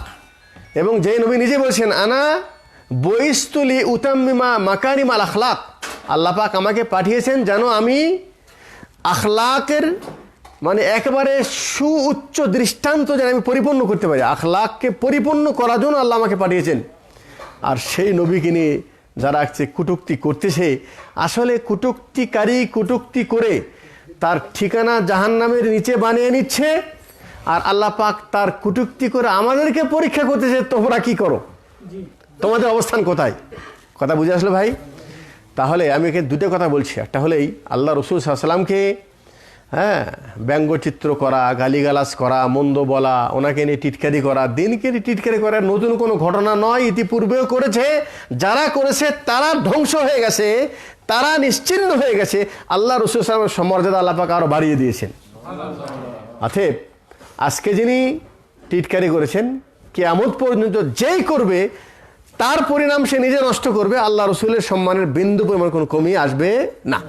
S1: এবং যেই নবী নিজে বলছেন আনা বইস্তুলি উতাম্মিমা মাকারিমাল আখলাক, আল্লাহ পাক আমাকে পাঠিয়েছেন যেন আমি আখলাকের মানে একেবারে সুউচ্চ দৃষ্টান্ত যেন আমি পরিপূর্ণ করতে পারি। আখলাককে পরিপূর্ণ করার জন্য আল্লাহ আমাকে পাঠিয়েছেন। আর সেই নবীকে নিয়ে যারা আছে কটূক্তি করতেছে, আসলে কটূক্তি করে তার ঠিকানা জাহান্নামের নিচে বানিয়ে নিচ্ছে। আর আল্লাহ পাক তার কটূক্তি করে আমাদেরকে পরীক্ষা করতেছে, তোমরা কি করো, তোমাদের অবস্থান কোথায়। কথা বুঝে আসলো ভাই? তাহলে আমি একে দুটো কথা বলছি। একটা হলেই আল্লাহ রসুল সাল্লাল্লাহু আলাইহি ওয়াসাল্লামকে ব্যঙ্গচিত্র করা, গালিগালাজ করা, মন্দ বলা, ওনাকে নিয়ে টিটকারি করা, দিনকে নিয়ে টিটকারি করা নতুন কোনো ঘটনা নয়, ইতিপূর্বেও করেছে। যারা করেছে তারা ধ্বংস হয়ে গেছে, তারা নিশ্চিহ্ন হয়ে গেছে। আল্লাহ রসুল সাল্লাল্লাহু আলাইহি ওয়াসাল্লামের মর্যাদা আল্লাহ পাক আরও বাড়িয়ে দিয়েছেন। অতএব আজকে যিনি টিটকারি করেছেন, কিয়ামত পর্যন্ত যেই করবে তার পরিণাম সে নিজে নষ্ট করবে। আল্লাহ রসুলের সম্মানের বিন্দু পরিমাণ কোনো কমিয়ে আসবে না।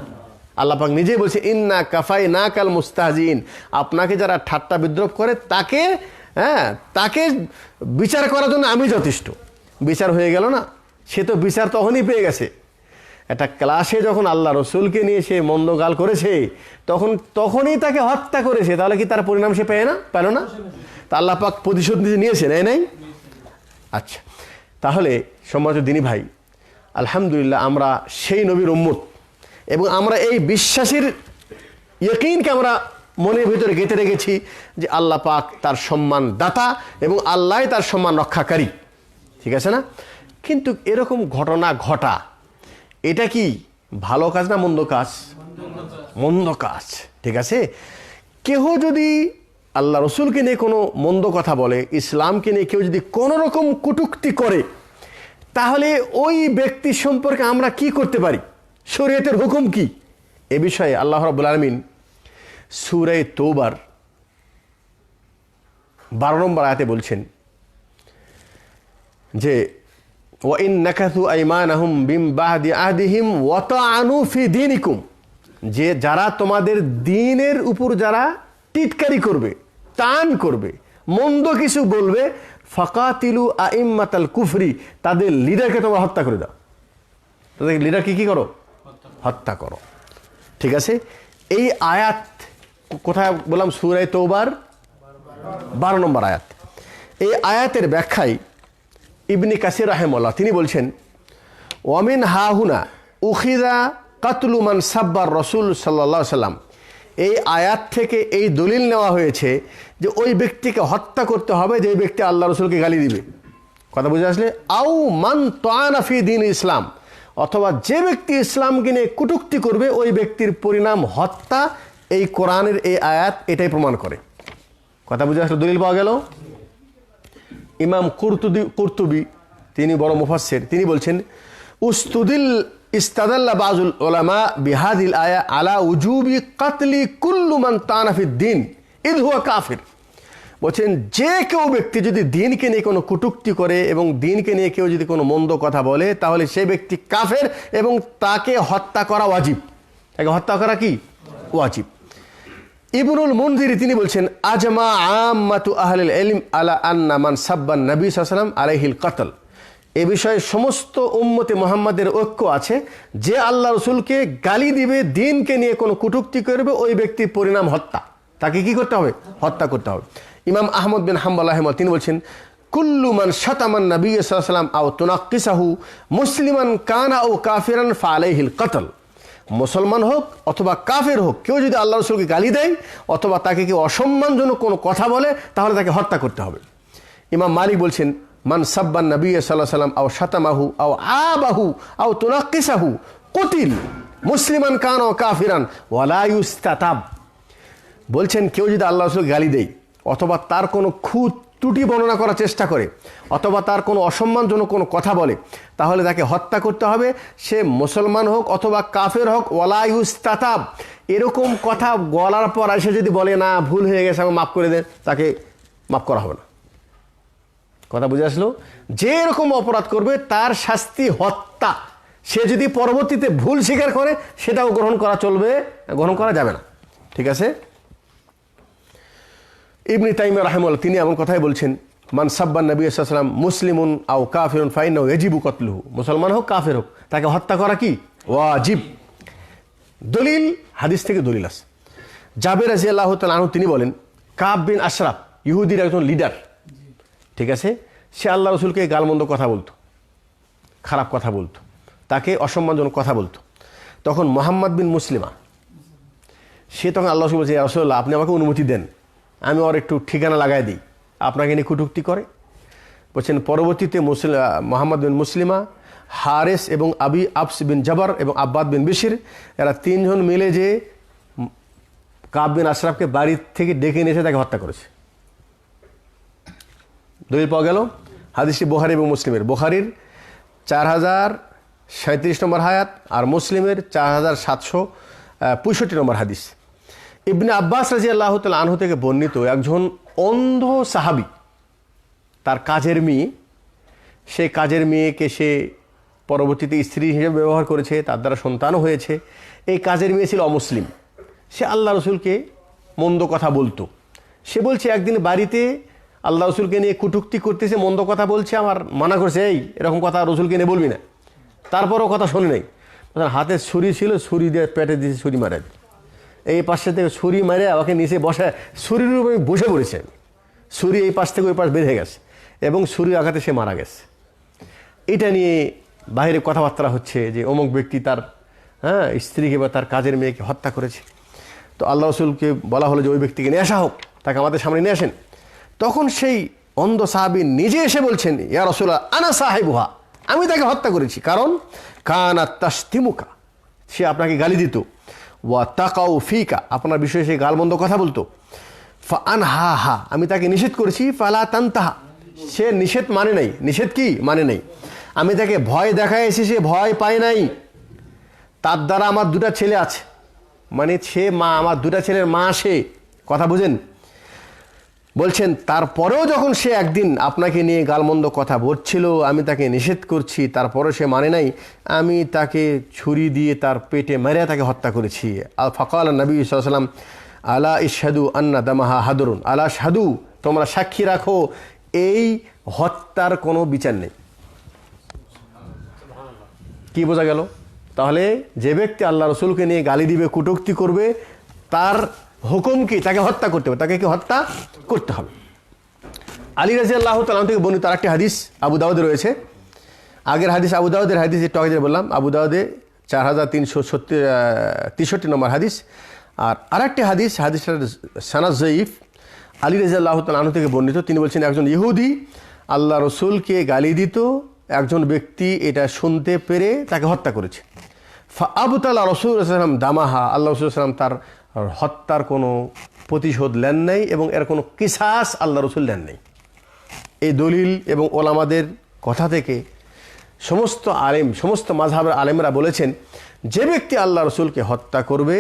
S1: আল্লাহ পাক নিজেই বলছে ইন্না কাফাই না কাল মুস্তাহজিন, আপনাকে যারা ঠাট্টা বিদ্রোপ করে তাকে বিচার করার জন্য আমি যথেষ্ট। বিচার হয়ে গেল না, সে তো বিচার তখনই পেয়ে গেছে। একটা ক্লাসে যখন আল্লাহ রসুলকে নিয়ে সে মন্দ গাল করেছে, তখনই তাকে হত্যা করেছে, তাহলে কি তার পরিণাম সে পেল না? তা আল্লাহ পাক প্রতিশোধ নিয়েছে, নাই? আচ্ছা, তাহলে সম্মানিত দিনী ভাই, আলহামদুলিল্লাহ আমরা সেই নবীর উম্মত, এবং আমরা এই বিশ্বাসের ইয়াকিনকে আমরা মনের ভিতরে গেঁথে রেখেছি যে আল্লাহ পাক তার সম্মান দাতা এবং আল্লাহ তার সম্মান রক্ষাকারী, ঠিক আছে না? কিন্তু এরকম ঘটনা ঘটা, এটা কি ভালো কাজ না মন্দ কাজ? মন্দ কাজ, ঠিক আছে? কেউ যদি আল্লাহ রসুলকে নিয়ে কোনো মন্দ কথা বলে, ইসলামকে নিয়ে কেউ যদি কোনো রকম কটূক্তি করে, তাহলে ওই ব্যক্তি সম্পর্কে আমরা কি করতে পারি? শরীয়তের হুকুম কি? এ বিষয়ে আল্লাহ রাব্বুল আলামিন সূরা তওবার 12 নম্বর আয়াতে বলছেন যে ওয়া ইন নাকাসু আইমানাহুম বিম বাদি আহদিহিম ওয়া তাআনু ফি দীনিকুম, যে যারা তোমাদের দ্বীনের উপর যারা টিটকারি করবে, টান করবে, মন্দ কিছু বলবে, ফাকাতিলু আইম্মাতাল কুফরি, তাদের লিডারকে তোমরা হত্যা করে দাও। তাদের লিডারকে কি করো? হত্যা করো, ঠিক আছে? এই আয়াত কোথায় বললাম? সূরা তওবার 12 নম্বর আয়াত। এই আয়াতের ব্যাখ্যায় ইবনে কাসির রাহিমাহুল্লাহ তিনি বলছেন ওয়ামিন হাহুনা উখিযা কাতলু মান সাব্বার রাসূল সাল্লাল্লাহু আলাইহি ওয়াসাল্লাম। এই আয়াত থেকে এই দলিল নেওয়া হয়েছে যে ওই ব্যক্তিকে হত্যা করতে হবে যে ব্যক্তি আল্লাহ রসুলকে গালি দিবে। কথা বুঝে আসলে? আউ মান তাআনা ফি দীন ইসলাম, অথবা যে ব্যক্তি ইসলামকে নিয়ে কটূক্তি করবে ওই ব্যক্তির পরিণাম হত্যা। এই কোরআনের এই আয়াত এটাই প্রমাণ করে। কথা বুঝে আসলে? দলিল পাওয়া গেল। ইমাম কুরতুবী তিনি বড় মুফাসসির, তিনি বলছেন ইস্তাদাল্লা বাযুল উলামা বিহাদিল আয়া আলা উজুবি কাতলি কুল্লু মান তাআনা ফিদ দীন ইদ হুয়া কাফির। বলছেন যে কেউ ব্যক্তি যদি দ্বীনকে নিয়ে কোনো কটূক্তি করে এবং দ্বীনকে নিয়ে কেউ যদি কোনো মন্দ কথা বলে, তাহলে সে ব্যক্তি কাফের এবং তাকে হত্যা করা ওয়াজিব। তাকে হত্যা করা কি? ওয়াজিব। ইবনুল মুনজিরি তিনি বলছেন আজমা আম্মাতু আহলিল ইলম আলা আন্না মান সাব্বান নবী সাল্লাল্লাহু আলাইহি ওয়াসাল্লাম আলাইহিল কতল। এ বিষয়ে সমস্ত উম্মতে মুহাম্মাদের ঐক্য আছে যে আল্লাহ রসুলকে গালি দিবে, দ্বীনকে নিয়ে কোনো কটূক্তি করবে, ওই ব্যক্তির পরিণাম হত্যা। তাকে কি করতে হবে? হত্যা করতে হবে। ইমাম আহমদ বিন হাম্বল রাহিমাহুল্লাহ তিনি বলছেন, কুল্লু মান শাতামান নবী সাল্লাল্লাহু আলাইহি ওয়াসাল্লাম আও তুনাক্কিসাহু মুসলিমান কানা আও কাফিরান ফালাইহিল কতল। মুসলমান হোক অথবা কাফের হোক, কেউ যদি আল্লাহ রসুলকে গালি দেয় অথবা তাকে কেউ অসম্মানজনক কোনো কথা বলে, তাহলে তাকে হত্যা করতে হবে। ইমাম মালিক বলছেন, মান সাব্বান নবী সাল্লাল্লাহু আলাইহি ওয়াসাল্লাম আও শাতামাহু আও আবাহু আও তুনাক্কিসাহু কুতিল মুসলিমান কানা আও কাফিরান ওয়ালা ইউস্তাতাব। বলছেন কেউ যদি আল্লাহ রসুলকে গালি দেয় অথবা তার কোনো খুঁত ত্রুটি বর্ণনা করার চেষ্টা করে অথবা তার কোনো অসম্মানজনক কোনো কথা বলে, তাহলে তাকে হত্যা করতে হবে, সে মুসলমান হোক অথবা কাফের হোক। ওয়ালা ইউস্তাতাব, এরকম কথা বলার পর এসে যদি বলে না ভুল হয়ে গেছে আমাকে মাফ করে দেন, তাকে মাফ করা হবে না। কথা বুঝে আসলো? যে এরকম অপরাধ করবে তার শাস্তি হত্যা। সে যদি পরবর্তীতে ভুল স্বীকার করে সেটাও গ্রহণ করা যাবে না। ঠিক আছে? ইবনে তাইমিয়া রাহিমাহুল্লাহ তিনি এমন কথাই বলছেন, মান সাব্বান নবী সাল্লাল্লাহু আলাইহি ওয়াসাল্লাম মুসলিমুন আও কাফিরুন ফাইন্নাহু ইয়াজিবু কতলুহু। মুসলমান হোক কাফের হোক তাকে হত্যা করা কি ওয়াজিব। দলিল হাদিস থেকে দলিল আছে। জাবের রাদিয়াল্লাহু তাআলা আনহু তিনি বলেন, কাব বিন আশরাফ ইহুদির একজন লিডার, ঠিক আছে, সে আল্লাহ রসুলকে গালমন্দ কথা বলতো, খারাপ কথা বলতো, তাকে অসম্মানজনক কথা বলতো। তখন মুহাম্মদ বিন মুসলিমা সে তখন আল্লাহ রসুল বলছে, ইয়া রাসূলুল্লাহ আপনি আমাকে অনুমতি দেন, আমি ওর একটু ঠিকানা লাগাই দিই, আপনাকে নিয়ে কটূক্তি করে। বলছেন পরবর্তীতে মুহাম্মদ বিন মুসলিমা, হারেস এবং আবি আবস বিন জবর এবং আব্বাদ বিন বিশির, এরা তিনজন মিলে যে কাব বিন আশরাফকে বাড়ি থেকে ডেকে নিয়ে এসে তাকে হত্যা করেছে। দলিল পাওয়া গেল। হাদিসটি বুখারী এবং মুসলিমের, বুখারীর 4037 নম্বর হায়াত আর মুসলিমের 4765 নম্বর হাদিস। ইবনে আব্বাস রাদিয়াল্লাহু তাআলা আনহু থেকে বর্ণিত, একজন অন্ধ সাহাবী, তার কাজের মেয়ে, সেই কাজের মেয়েকে সে পরবর্তীতে স্ত্রী হিসেবে ব্যবহার করেছে, তার দ্বারা সন্তানও হয়েছে। এই কাজের মেয়ে ছিল অমুসলিম, সে আল্লাহ রসুলকে মন্দ কথা বলতো। সে বলছে একদিন বাড়িতে আল্লাহ রসুলকে নিয়ে কটূক্তি করতেছে, মন্দ কথা বলছে, আমার মানা করছে এই এরকম কথা রসুলকে নিয়ে বলবি না। তারপরও কথা শোনে নাই। হাতে ছুরি ছিল, ছুরি দিয়ে পেটে দিয়েছে, ছুরি মারা, এই পাশে থেকে ছুরি মারে আমাকে নিচে বসায়, ছুরির উপরে বসে পড়েছে, ছুরি এই পাশ থেকে ওই পাশ বেঁধে গেছে এবং ছুরির আঘাতে সে মারা গেছে। এটা নিয়ে বাইরে কথাবার্তা হচ্ছে যে অমুক ব্যক্তি তার স্ত্রীকে বা তার কাজের মেয়েকে হত্যা করেছে। তো আল্লাহ রসুলকে বলা হলো যে ওই ব্যক্তিকে নিয়ে আসা হোক, তাকে আমাদের সামনে নিয়ে আসেন। তখন সেই অন্ধ সাহাবী নিজে এসে বলছেন, ইয়া রাসূলুল্লাহ আনা সাহিবুহা, আমি তাকে হত্যা করেছি, কারণ কানা তাশতিমুকা, সে আপনাকে গালি দিত, ওয়া তাকাউ ফিকা, আপনার বিষয়ে সে গালমন্দ কথা বলতো, ফা আনহাহা, আমি তাকে নিষেধ করেছি, ফালা তানতাহা, সে নিষেধ মানে নাই। নিষেধ কি মানে নাই? আমি তাকে ভয় দেখায় এসে সে ভয় পায় নাই। তার দ্বারা আমার দুটা ছেলে আছে, মানে সে মা, আমার দুটা ছেলের মা সে, কথা বুঝেন? বলছেন তারপরেও যখন সে একদিন আপনাকে নিয়ে গালমন্দ কথা বলছিল, আমি তাকে নিষেধ করছি, তারপরেও সে মানে নাই, আমি তাকে ছুরি দিয়ে তার পেটে মেরে তাকে হত্যা করেছি। আল ফাকাল নবী সাল্লাল্লাহু আলাইহি ওয়াসাল্লাম আলা ইশহাদু আন্না দামাহা হাদরুন, আলা শাহাদু, তোমরা সাক্ষী রাখো এই হত্যার কোনো বিচার নেই। কি বোঝা গেল? তাহলে যে ব্যক্তি আল্লাহ রসুলকে নিয়ে গালি দিবে, কটূক্তি করবে, তার হুকুম কি? তাকে হত্যা করতে হবে, তাকে কি হত্যা করতে হবে। আলী রাদিয়াল্লাহু তাআলা থেকে বর্ণিত আরেকটি হাদিস আবু দাউদে রয়েছে। আগের হাদিস আবু দাউদের হাদিস, একটু আগে বললাম, আবু দাউদে 4363 নম্বর হাদিস। আর আরেকটি হাদিসটার সানাদ যঈফ, আলী রাদিয়াল্লাহু তাআলা থেকে বর্ণিত। তিনি বলছেন একজন ইহুদি আল্লাহ রসুলকে গালি দিত, একজন ব্যক্তি এটা শুনতে পেরে তাকে হত্যা করেছে। ফা আবতালা রাসূলুল্লাহ সাল্লাল্লাহু আলাইহি ওয়াসাল্লাম দামাহা, আল্লাহ রাসূল সাল্লাল্লাহু আলাইহি ওয়াসাল্লাম তার হত্যার কোনো প্রতিশোধ নেন নাই এবং এর কোনো কিসাস আল্লাহ রসুল নেন নাই। এই দলিল এবং ওলামাদের কথা থেকে সমস্ত আলেম, সমস্ত মাযহাবের আলেমরা বলেছেন যে ব্যক্তি আল্লাহ রসুলকে হত্যা করবে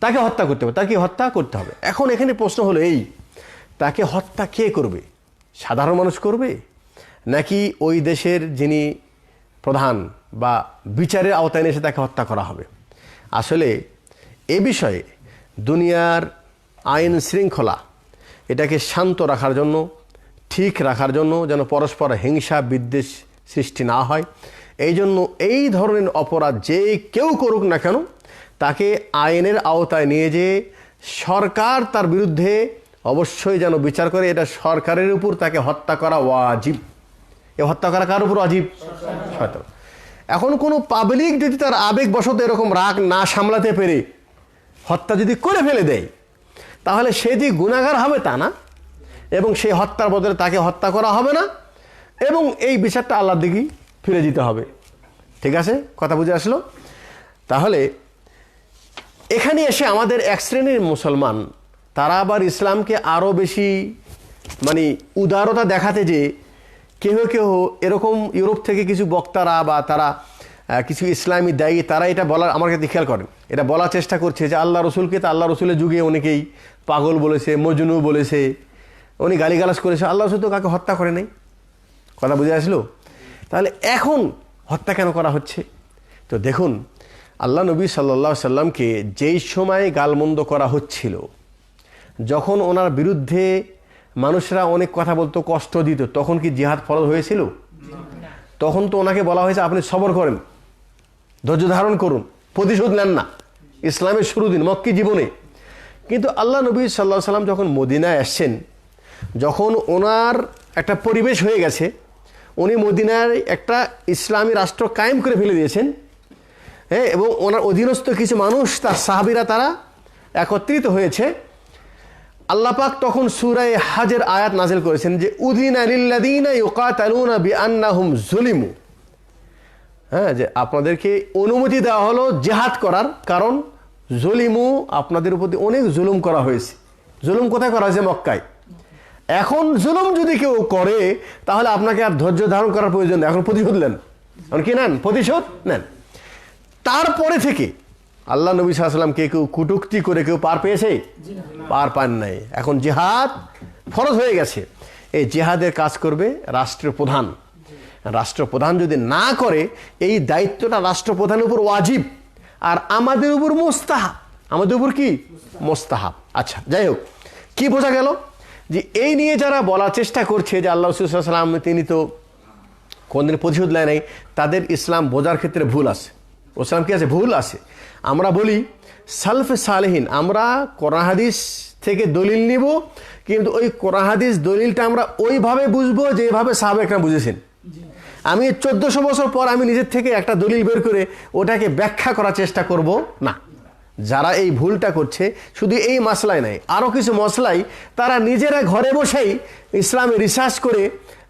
S1: তাকে হত্যা করতে হবে, তাকে হত্যা করতে হবে। এখন এখানে প্রশ্ন হলো এই, তাকে হত্যা কে করবে? সাধারণ মানুষ করবে নাকি ওই দেশের যিনি প্রধান বা বিচারের আওতায় এসে তাকে হত্যা করা হবে? আসলে এ বিষয়ে দুনিয়ার আইন শৃঙ্খলা এটাকে শান্ত রাখার জন্য, ঠিক রাখার জন্য, যেন পরস্পর হিংসা বিদ্বেষ সৃষ্টি না হয়, এই জন্য এই ধরনের অপরাধ যে কেউ করুক না কেন তাকে আইনের আওতায় নিয়ে যেয়ে সরকার তার বিরুদ্ধে অবশ্যই যেন বিচার করে, এটা সরকারের উপর তাকে হত্যা করা ওয়াজিব। এ হত্যা করা কার উপর ওয়াজিব? সরকার। এখন কোনো পাবলিক যদি তার আবেগবশত এরকম রাগ না সামলাতে পেরে হত্যা যদি করে ফেলে দেয়, তাহলে সে যে গুনাহগার হবে তা না, এবং সেই হত্যার বদলে তাকে হত্যা করা হবে না, এবং এই বিচারটা আল্লাহর দিকেই ফিরে যেতে হবে। ঠিক আছে, কথা বুঝে আসলো? তাহলে এখানে এসে আমাদের এক শ্রেণীর মুসলমান তারা আবার ইসলামকে আরও বেশি উদারতা দেখাতে, যে কেউ কেউ এরকম ইউরোপ থেকে কিছু বক্তারা বা তারা কিছু ইসলামী দায়ী তারা এটা বলার, আমার কাছে খেয়াল করেন, এটা বলার চেষ্টা করছে যে আল্লাহ রসুলকে তো আল্লাহ রসুলের যুগে অনেকেই পাগল বলেছে, মজনু বলেছে, উনি গালিগালাজ করেছে, আল্লাহ রসুল তো কাকে হত্যা করে নাই। কথা বুঝে আসলো? তাহলে এখন হত্যা কেন করা হচ্ছে? তো দেখুন, আল্লাহ নবী সাল্লাল্লাহু আলাইহি সাল্লামকে যেই সময় গালমন্দ করা হচ্ছিল, যখন ওনার বিরুদ্ধে মানুষরা অনেক কথা বলতো, কষ্ট দিত, তখন কি জিহাদ ফরজ হয়েছিল? তখন তো ওনাকে বলা হয়েছে আপনি সবর করেন, ধৈর্য ধারণ করুন, প্রতিশোধ নেন না। ইসলামের শুরু দিন, মক্কি জীবনে। কিন্তু আল্লাহ নবী সাল্লাল্লাহু আলাইহি সাল্লাম যখন মদিনায় আসছেন, যখন ওনার একটা পরিবেশ হয়ে গেছে, উনি মদিনায় একটা ইসলামী রাষ্ট্র কায়েম করে ফেলে দিয়েছেন, হ্যাঁ, এবং ওনার অধীনস্থ কিছু মানুষ, তার সাহাবীরা, তারা একত্রিত হয়েছে। আল্লাহ পাক তখন সূরা হজের আয়াত নাযিল করেছেন যে উযিনা লিল্লাযীনা ইউকাতালুনা বিআন্নাহুম যুলিমু, হ্যাঁ, যে আপনাদেরকে অনুমতি দেওয়া হলো জিহাদ করার, কারণ জুলিমু, আপনাদের উপর অনেক জুলুম করা হয়েছে। জুলুম কোথায় করা হয়েছে? মক্কায়। এখন জুলুম যদি কেউ করে, তাহলে আপনাকে আর ধৈর্য ধারণ করার প্রয়োজন নেই, এখন প্রতিশোধ নেন। এখন কি নেন? প্রতিশোধ নেন। তারপরে থেকে আল্লাহ নবী সাল্লাল্লাহু আলাইহি সাল্লামকে কেউ কুটুক্তি করে কেউ পার পেয়েছে? পার পান নাই। এখন জিহাদ ফরজ হয়ে গেছে। এই জিহাদের কাজ করবে রাষ্ট্রপ্রধান। রাষ্ট্রপ্রধান যদি না করে, এই দায়িত্বটা রাষ্ট্রপ্রধানের উপর ওয়াজিব, আর আমাদের উপর মুস্তাহাব। আমাদের উপর কি? মুস্তাহাব। আচ্ছা, যাই হোক, কি বোঝা গেল? যে এই নিয়ে যারা বলার চেষ্টা করছে যে আল্লাহ রাসূল সাল্লাল্লাহু আলাইহি ওয়াসাল্লাম তিনি তো কোনদিন প্রতিশোধ নেয় নাই, তাদের ইসলাম বোঝার ক্ষেত্রে ভুল আছে। ইসলাম কি আছে? ভুল আছে। আমরা বলি সালফে সালেহিন, আমরা কোরআন হাদিস থেকে দলিল নিব, কিন্তু ওই কোরআন হাদিস দলিলটা আমরা ওইভাবে বুঝবো যেভাবে সাহাবা একরাম বুঝেছেন। আমি 1400 বছর পর আমি নিজের থেকে একটা দলিল বের করে ওটাকে ব্যাখ্যা করার চেষ্টা করব না। যারা এই ভুলটা করছে, শুধু এই মাসলায় নাই, আরও কিছু মসলাই তারা নিজেরা ঘরে বসেই ইসলামে রিসার্চ করে,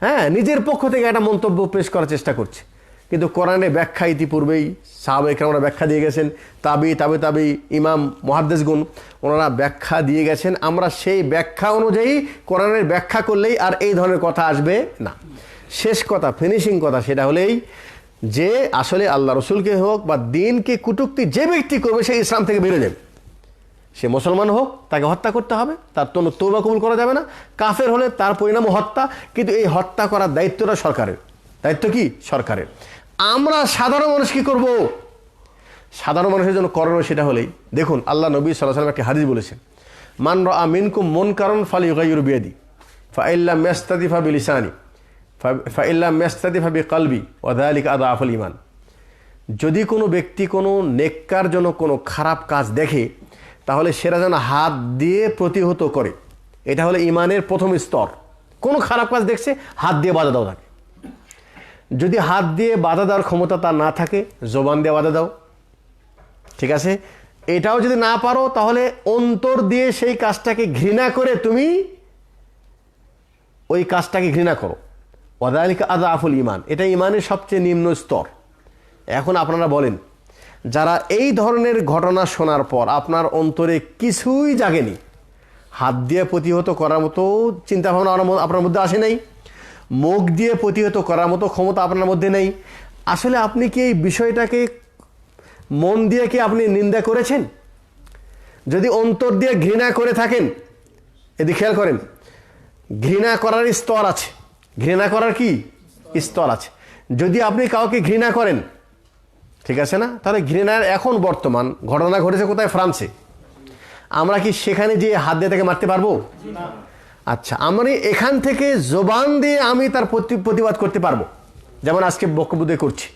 S1: হ্যাঁ, নিজের পক্ষ থেকে একটা মন্তব্য পেশ করার চেষ্টা করছে। কিন্তু কোরআনে ব্যাখ্যা ইতিপূর্বেই সাহাবা একরামরা ব্যাখ্যা দিয়ে গেছেন, তাবি ইমাম মুহাদ্দিসগণ ওনারা ব্যাখ্যা দিয়ে গেছেন। আমরা সেই ব্যাখ্যা অনুযায়ী কোরআনের ব্যাখ্যা করলেই আর এই ধরনের কথা আসবে না। শেষ কথা, ফিনিশিং কথা, সেটা হলেই যে আসলে আল্লাহ রসুলকে হোক বা দিনকে কুটুক্তি যে ব্যক্তি করবে, সে ইসলাম থেকে বেরো যাবে। সে মুসলমান হোক, তাকে হত্যা করতে হবে, তার তওবা কবুল করা যাবে না। কাফের হলে তার পরিণাম হত্যা, কিন্তু এই হত্যা করার দায়িত্বটা সরকারের। দায়িত্ব কি? সরকারের। আমরা সাধারণ মানুষ কি করব? সাধারণ মানুষের জন্য করণীয় সেটা হলেই, দেখুন আল্লাহ নবী সাল্লাল্লাহু আলাইহি ওয়াসাল্লাম একটা হাদিস বলেছেন, মান রাআ মিনকুম মুনকারান ফালিয়ুগাইয়িরু বিয়াদি ফাইল্লাম ইয়াস্তাতি ফাবিলিসানি ফাইল্লাম ইয়াস্তাতি ফাবিকলবি ওয়া যালিকা আযআফুল ঈমান। যদি কোনো ব্যক্তি কোনো নেককারজনক কোনো খারাপ কাজ দেখে, তাহলে সেটা যেন হাত দিয়ে প্রতিহত করে। এটা হলো ঈমানের প্রথম স্তর। কোনো খারাপ কাজ দেখছে, হাত দিয়ে বাধা দাও তাকে। যদি হাত দিয়ে বাধা দেওয়ার ক্ষমতা তার না থাকে, জবান দিয়ে বাধা দাও, ঠিক আছে। এটাও যদি না পারো, তাহলে অন্তর দিয়ে সেই কাজটাকে ঘৃণা করে তুমি ওই কাজটাকে ঘৃণা করো। ওয়াযালিকা আযআফুল ঈমান, এটা ঈমানের সবচেয়ে নিম্ন স্তর। এখন আপনারা বলেন, যারা এই ধরনের ঘটনা শোনার পর আপনার অন্তরে কিছুই জাগেনি, হাত দিয়ে প্রতিহত করার মতো চিন্তাভাবনা আপনার মধ্যে আসে নাই, মুখ দিয়ে প্রতিহত করার মতো ক্ষমতা আপনার মধ্যে নেই, আসলে আপনি কি এই বিষয়টাকে মন দিয়ে কি আপনি নিন্দা করেছেন? যদি অন্তর দিয়ে ঘৃণা করে থাকেন, এদিকে খেয়াল করেন, ঘৃণা করার স্তর আছে। ঘৃণা করার কি স্তর আছে? যদি আপনি কাউকে ঘৃণা করেন, ঠিক আছে না, তাহলে ঘৃণার এখন বর্তমান ঘটনা ঘটেছে কোথায়? ফ্রান্সে। আমরা কি সেখানে যে হাত দিয়ে তাকে মারতে পারবো? আচ্ছা, আমরা এখান থেকে জবান দিয়ে আমি তার প্রতিবাদ করতে পারবো, যেমন আজকে বক্তব্য দিয়ে করছি।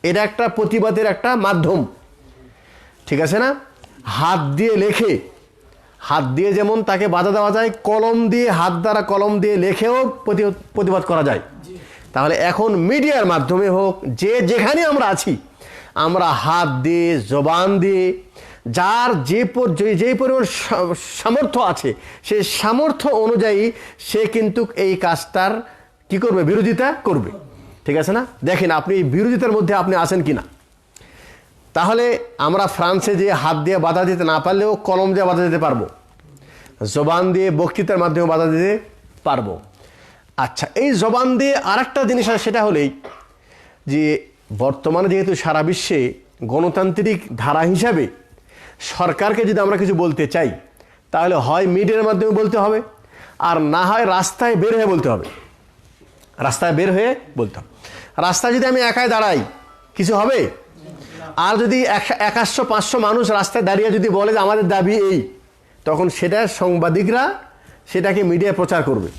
S1: এটা একটা প্রতিবাদের একটা মাধ্যম, ঠিক আছে না। হাত দিয়ে লেখে হাত দিয়ে যেমন তাকে বাধা দেওয়া যায়, কলম দিয়ে, হাত দ্বারা কলম দিয়ে লেখেও প্রতিবাদ করা যায়। তাহলে এখন মিডিয়ার মাধ্যমে হোক, যে যেখানে আমরা আছি, আমরা হাত দিয়ে, জবান দিয়ে, যার যেই পরিমাণ সামর্থ্য আছে সেই সামর্থ্য অনুযায়ী সে কিন্তু এই কাজটার কি করবে, বিরোধিতা করবে। ঠিক আছে না? দেখেন আপনি এই বিরোধিতার মধ্যে আপনি আছেন কিনা। তাহলে আমরা ফ্রান্সে যে হাত দিয়ে বাধা দিতে না পারলেও কলম দিয়ে বাধা দিতে পারবো, জবান দিয়ে বক্তৃতার মাধ্যমে বাধা দিতে পারবো। আচ্ছা, এই জবান দিয়ে আরেকটা জিনিস আছে, সেটা হলেই যে বর্তমানে যেহেতু সারা বিশ্বে গণতান্ত্রিক ধারা হিসাবে সরকারকে যদি আমরা কিছু বলতে চাই, তাহলে হয় মিডিয়ার মাধ্যমে বলতে হবে, আর না হয় রাস্তায় বের হয়ে বলতে হবে। রাস্তায় বের হয়ে বলতে হবে। রাস্তায় যদি আমি একাই দাঁড়াই, কিছু হবে? আর যদি 100-500 মানুষ রাস্তায় দাঁড়িয়ে যদি বলে যে আমাদের দাবি এই, তখন সেটা সাংবাদিকরা সেটাকে মিডিয়ায় প্রচার করবে